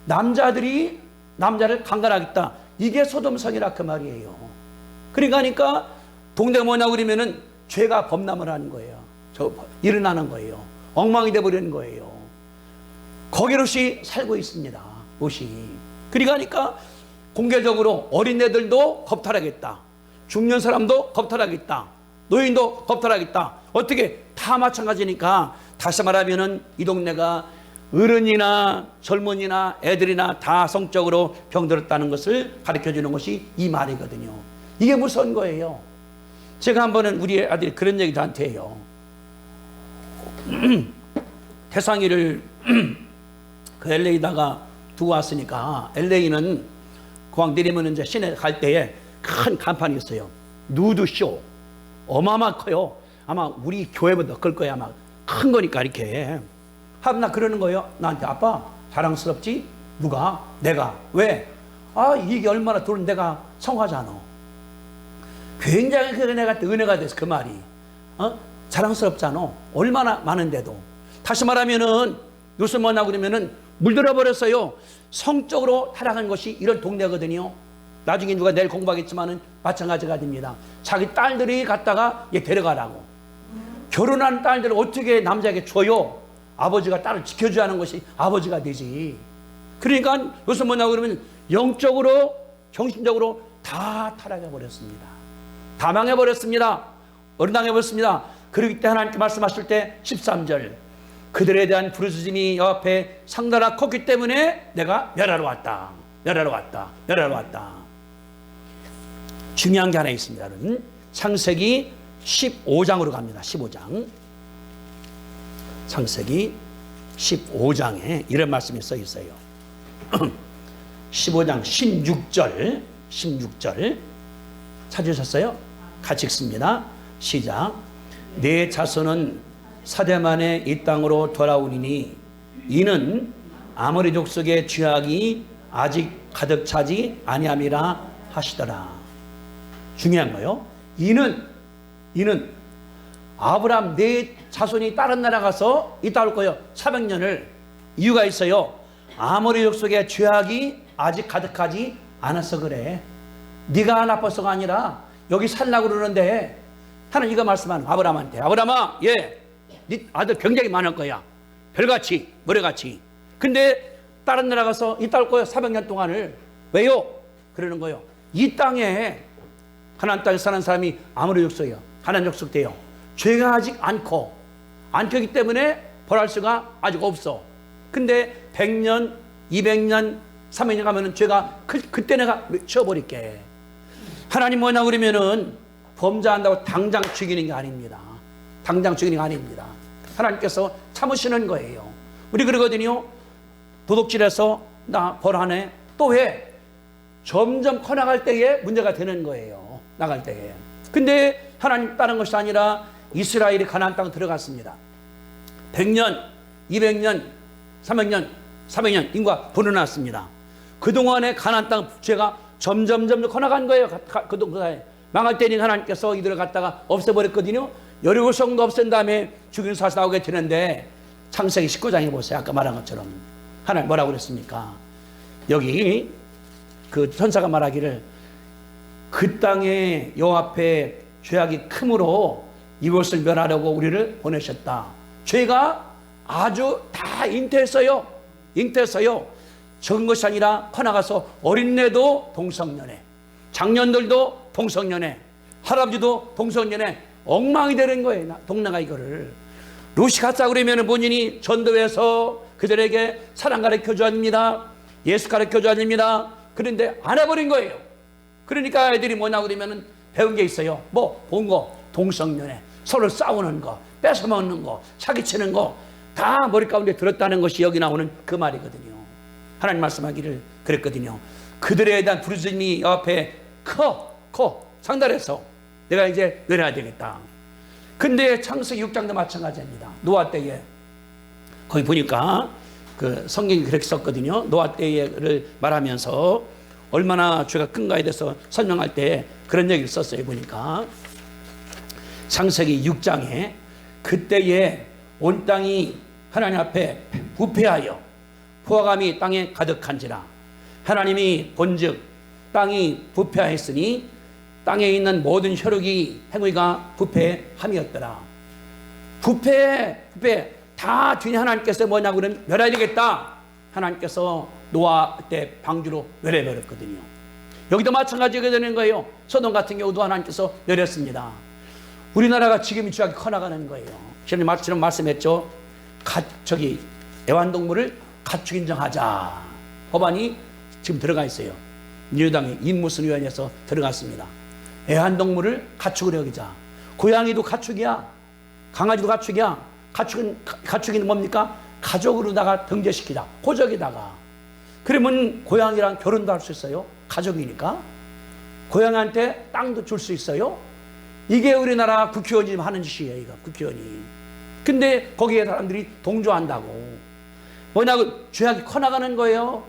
남자들이 남자를 강간하겠다. 이게 소돔성이라 그 말이에요. 그러니까 동네가 뭐냐 그러면은 죄가 범람을 하는 거예요. 일어나는 거예요. 엉망이 돼버리는 거예요. 거기 롯이 살고 있습니다. 롯이. 그러니까 공개적으로 어린애들도 겁탈하겠다. 죽는 사람도 겁탈하겠다. 노인도 겁탈하겠다. 어떻게 다 마찬가지니까 다시 말하면은 이 동네가 어른이나 젊은이나 애들이나 다 성적으로 병들었다는 것을 가르쳐주는 것이 이 말이거든요. 이게 무서운 거예요. 제가 한 번은 우리 아들이 그런 얘기 저한테 해요. 태상이를 그 LA다가 두고 왔으니까 LA는 공항 내리면 이제 시내 갈 때에 큰 간판이 있어요. 누드쇼. 어마어마 커요. 아마 우리 교회보다 클 거야. 아마 큰 거니까 이렇게. 하나 그러는 거예요. 나한테 아빠 자랑스럽지? 누가? 내가. 왜? 이게 얼마나 돈 내가 성화잖아. 굉장히 그 은혜가 돼서 그 말이. 자랑스럽잖아. 얼마나 많은데도. 다시 말하면은 요새 뭐냐 그러면은 물들어 버렸어요. 성적으로 타락한 것이 이런 동네거든요. 나중에 누가 내일 공부하겠지만은 마찬가지가 됩니다. 자기 딸들이 갔다가 얘 데려가라고. 결혼한 딸들을 어떻게 남자에게 줘요? 아버지가 딸을 지켜줘야 하는 것이 아버지가 되지. 그러니까 요새 뭐냐 그러면 영적으로 정신적으로 다 타락해 버렸습니다. 다 망해 버렸습니다. 어른당해 버렸습니다. 그러기 때문에 하나님께 말씀하실 때 13절 그들에 대한 부르짖음이 여호와 앞에 상당히 컸기 때문에 내가 멸하러 왔다. 멸하러 왔다. 멸하러 왔다. 중요한 게 하나 있습니다. 여러분. 창세기 15장으로 갑니다. 15장. 창세기 15장에 이런 말씀이 써 있어요. 15장 16절 찾으셨어요? 같이 읽습니다. 시작. 내 자손은 사대만에 이 땅으로 돌아오리니 이는 아모리 족속의 죄악이 아직 가득 차지 아니함이라 하시더라. 중요한 거요. 이는 아브라함 내 자손이 다른 나라 가서 있다 올 거예요. 400년을. 이유가 있어요. 아모리 족속의 죄악이 아직 가득하지 않아서 그래. 네가 나빠서가 아니라 여기 살라고 그러는데 하나님 이거 말씀하는 아브라함한테. 아브라함아, 네 아들 굉장히 많을 거야. 별같이 모래같이. 근데 다른 나라 가서 있다 올 거예요. 400년 동안을. 왜요? 그러는 거예요. 이 땅에 하나님 땅에 사는 사람이 아모리 족속이에요. 하나님 족속 돼요. 죄가 아직 안 크기 때문에 벌할 수가 아직 없어. 근데 100년, 200년, 300년 가면은 죄가 그때 내가 치워버릴게. 하나님 뭐냐 그러면은 범죄한다고 당장 죽이는 게 아닙니다. 당장 죽이는 게 아닙니다. 하나님께서 참으시는 거예요. 우리 그러거든요. 도둑질해서 나 벌하네. 또 해? 점점 커나갈 때에 문제가 되는 거예요. 나갈 때에. 근데 하나님 다른 것이 아니라 이스라엘이 가나안 땅 들어갔습니다. 100년, 200년, 300년, 400년 인구가 불어났습니다. 그동안에 가나안 땅 죄가 점점 커나간 거예요. 그동안에. 망할 때니 하나님께서 이들을 갖다가 없애버렸거든요. 여리고성도 없앤 다음에 죽이는 사실 나오게 되는데 창세기 19장에 보세요. 아까 말한 것처럼 하나님 뭐라고 그랬습니까? 여기 그 천사가 말하기를 그 땅에 여호와 앞에 죄악이 크므로 이것을 멸하려고 우리를 보내셨다. 죄가 아주 다 잉태했어요. 적은 것이 아니라 커나가서 어린애도 동성연애, 장년들도 동성연애, 할아버지도 동성연애, 엉망이 되는 거예요. 동네가 이거를. 루시 가짜 그러면 본인이 전도해서 그들에게 사랑 가르쳐줘야 됩니다. 예수 가르쳐줘야 됩니다. 그런데 안 해버린 거예요. 그러니까 애들이 뭐냐 그러면 배운 게 있어요. 뭐 본 거, 동성연애, 서로 싸우는 거, 뺏어먹는 거, 사기치는 거 다 머리 가운데 들었다는 것이 여기 나오는 그 말이거든요. 하나님 말씀하기를 그랬거든요. 그들에 대한 부르짖음이 앞에 커 상달해서 내가 이제 내려야 되겠다. 근데 창세기 6장도 마찬가지입니다. 노아 때에 거기 보니까 그 성경이 그렇게 썼거든요. 노아 때를 말하면서 얼마나 죄가 큰가에 대해서 설명할 때 그런 얘기를 썼어요. 보니까 창세기 6장에 그때에 온 땅이 하나님 앞에 부패하여 포화감이 땅에 가득한지라. 하나님이 본즉 땅이 부패하였으니 땅에 있는 모든 혈육이 행위가 부패함이었더라. 부패 다 주인 하나님께서 뭐냐고 그러면 멸해야 되겠다. 하나님께서 노아 때 방주로 멸해버렸거든요. 여기도 마찬가지가 되는 거예요. 소돔 같은 경우도 하나님께서 멸했습니다. 우리나라가 지금 죄악이 커나가는 거예요. 지금 말씀했죠. 애완동물을 가축 인정하자 법안이 지금 들어가 있어요. 민주당의 임무순 의원에서 들어갔습니다. 애완동물을 가축으로 여기자. 고양이도 가축이야. 강아지도 가축이야. 가축이 뭡니까? 가족으로다가 등재시키자. 호적에다가. 그러면 고양이랑 결혼도 할 수 있어요. 가족이니까. 고양이한테 땅도 줄 수 있어요. 이게 우리나라 국회의원이 하는 짓이에요. 이거 국회의원이. 근데 거기에 사람들이 동조한다고. 뭐냐고 죄악이 커나가는 거예요.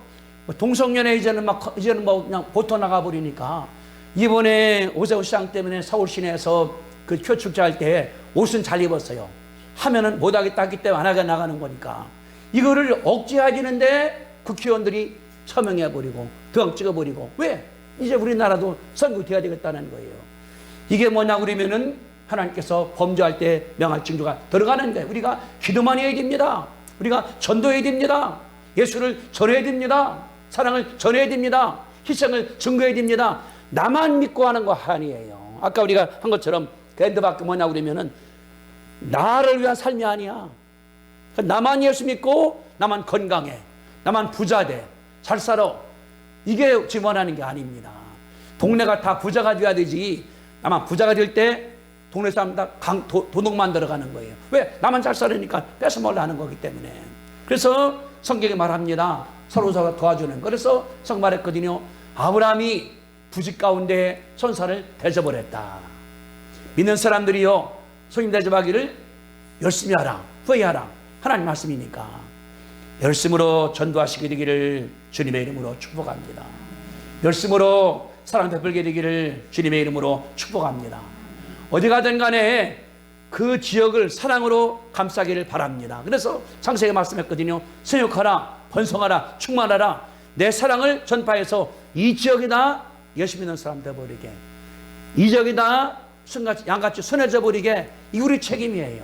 동성연애 이제는 뭐 그냥 보터 나가 버리니까. 이번에 오세훈 시장 때문에 서울 시내에서 그 표축제할 때 옷은 잘 입었어요. 하면은 못하겠다 했기 때문에 안 하게 나가는 거니까. 이거를 억제해지는데 국회의원들이 서명해버리고 도장 찍어버리고. 왜? 이제 우리나라도 선거돼야 되겠다는 거예요. 이게 뭐냐 그러면은 하나님께서 범죄할 때 명할 징조가 들어가는 거예요. 우리가 기도만 해야 됩니다. 우리가 전도해야 됩니다. 예수를 전해야 됩니다. 사랑을 전해야 됩니다. 희생을 증거해야 됩니다. 나만 믿고 하는 거 아니에요. 아까 우리가 한 것처럼 그 엔드밖에 뭐냐 그러면은 나를 위한 삶이 아니야. 나만 예수 믿고 나만 건강해. 나만 부자 돼. 잘 살아. 이게 지금 원하는 게 아닙니다. 동네가 다 부자가 돼야 되지. 나만 부자가 될 때 동네 사람 다 도둑만 들어가는 거예요. 왜? 나만 잘 살으니까 뺏어먹으려 하는 거기 때문에. 그래서 성경이 말합니다. 서로 도와주는. 그래서 성 말했거든요. 아브라함이 부직 가운데 손살을 대접을했다. 믿는 사람들이요, 손님 대접하기를 열심히 하라, 후회하라. 하나님 말씀이니까 열심으로 전도하시게 되기를 주님의 이름으로 축복합니다. 열심으로 사랑 베풀게 되기를 주님의 이름으로 축복합니다. 어디 가든 간에 그 지역을 사랑으로 감싸기를 바랍니다. 그래서 창세기에 말씀했거든요. 생육하라, 번성하라, 충만하라. 내 사랑을 전파해서 이 지역이다 예수 믿는 사람 되어버리게, 이 지역이다 양같이 선해져 버리게. 이 우리 책임이에요.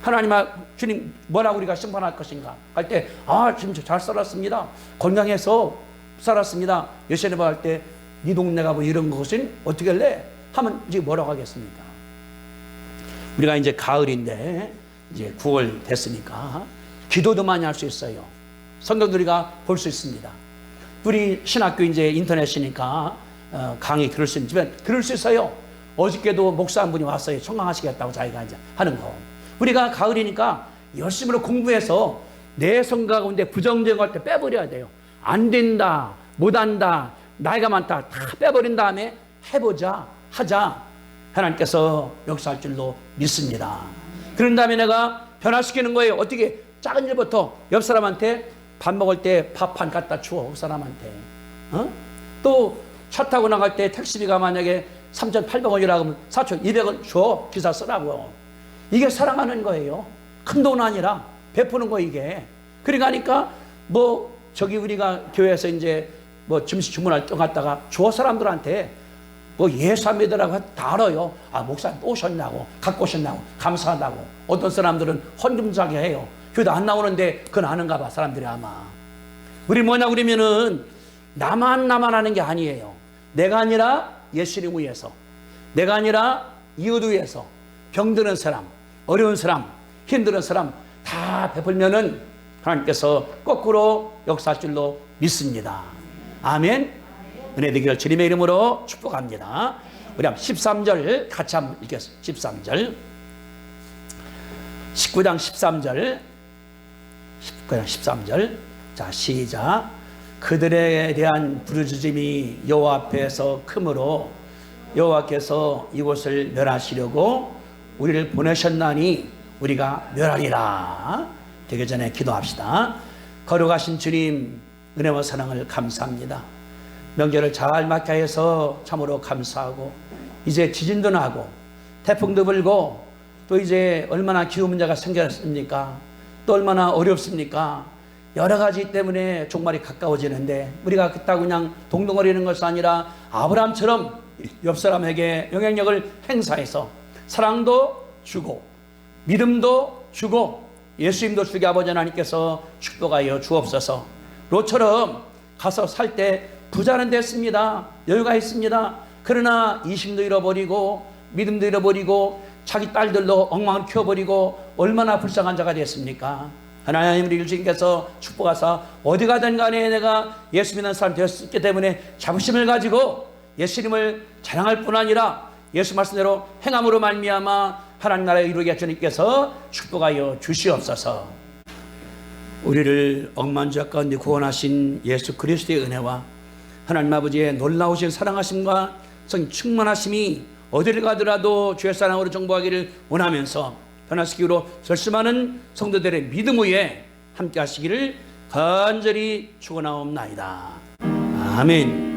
하나님, 주님 뭐라고 우리가 심판할 것인가 할 때, 지금 잘 살았습니다, 건강해서 살았습니다, 예수님 할 때 네 동네가 뭐 이런 것은 어떻게 할래? 하면 이제 뭐라고 하겠습니까? 우리가 이제 가을인데 이제 9월 됐으니까 기도도 많이 할 수 있어요. 성경도 우리가 볼 수 있습니다. 우리 신학교 이제 인터넷이니까 강의 들을 수 있지만 들을 수 있어요. 어저께도 목사 한 분이 왔어요. 청강하시겠다고 자기가 이제 하는 거. 우리가 가을이니까 열심히 공부해서 내 성과 가운데 부정적인 걸 때 빼버려야 돼요. 안 된다, 못한다, 나이가 많다 다 빼버린 다음에 해보자, 하자. 하나님께서 역사할 줄로 믿습니다. 그런 다음에 내가 변화시키는 거예요. 어떻게? 작은 일부터 옆 사람한테 밥 먹을 때 밥 한 갖다 주어. 그 사람한테. 또 차 타고 나갈 때 택시비가 만약에 3,800원이라고 하면 4,200원 줘. 기사 쓰라고. 이게 사랑하는 거예요. 큰 돈 아니라 베푸는 거 이게. 그러니까 뭐 저기 우리가 교회에서 이제 뭐 점심 주문할 때 갔다가 줘. 사람들한테 뭐 예수 안 믿으라고 다 알아요. 아, 목사님 또 오셨냐고, 갖고 오셨냐고, 감사하다고. 어떤 사람들은 헌금자게 해요. 교회 안 나오는데 그건 아는가 봐, 사람들이 아마. 우리 뭐냐 그러면은 나만 하는 게 아니에요. 내가 아니라 예수님 위해서, 내가 아니라 이웃 위해서, 병드는 사람, 어려운 사람, 힘든 사람 다 베풀면은 하나님께서 거꾸로 역사할 줄로 믿습니다. 아멘. 은혜 되기를 주님의 이름으로 축복합니다. 우리 한번 13절 같이 한번 읽겠습니다. 13절, 19장 13절, 19장 13절. 자, 시작. 그들에 대한 부르짖음이 여호와 앞에서 크므로 여호와께서 이곳을 멸하시려고 우리를 보내셨나니 우리가 멸하리라. 되기 전에 기도합시다. 거룩하신 주님, 은혜와 사랑을 감사합니다. 명절을 잘 맞게 해서 참으로 감사하고, 이제 지진도 나고 태풍도 불고 또 이제 얼마나 기후 문제가 생겼습니까? 또 얼마나 어렵습니까? 여러 가지 때문에 종말이 가까워지는데 우리가 그따고 그냥 동동거리는 것이 아니라 아브라함처럼 옆 사람에게 영향력을 행사해서 사랑도 주고 믿음도 주고 예수님도 주게 아버지 하나님께서 축복하여 주옵소서. 롯처럼 가서 살 때 부자는 됐습니다. 여유가 있습니다. 그러나 이심도 잃어버리고 믿음도 잃어버리고 자기 딸들도 엉망을 키워버리고 얼마나 불쌍한 자가 됐습니까? 하나님, 우리 주님께서 축복하사 어디 가든 간에 내가 예수 믿는 사람 되었기 때문에 자부심을 가지고 예수님을 자랑할 뿐 아니라 예수 말씀대로 행함으로 말미암아 하나님 나라에 이루게 주님께서 축복하여 주시옵소서. 우리를 억만 죄 가운데 구원하신 예수 그리스도의 은혜와 하나님 아버지의 놀라우신 사랑하심과 성 충만하심이 어디를 가더라도 주의 사랑으로 정복하기를 원하면서 변화시키기로 결심하는 성도들의 믿음 위에 함께 하시기를 간절히 축원하옵나이다. 아멘.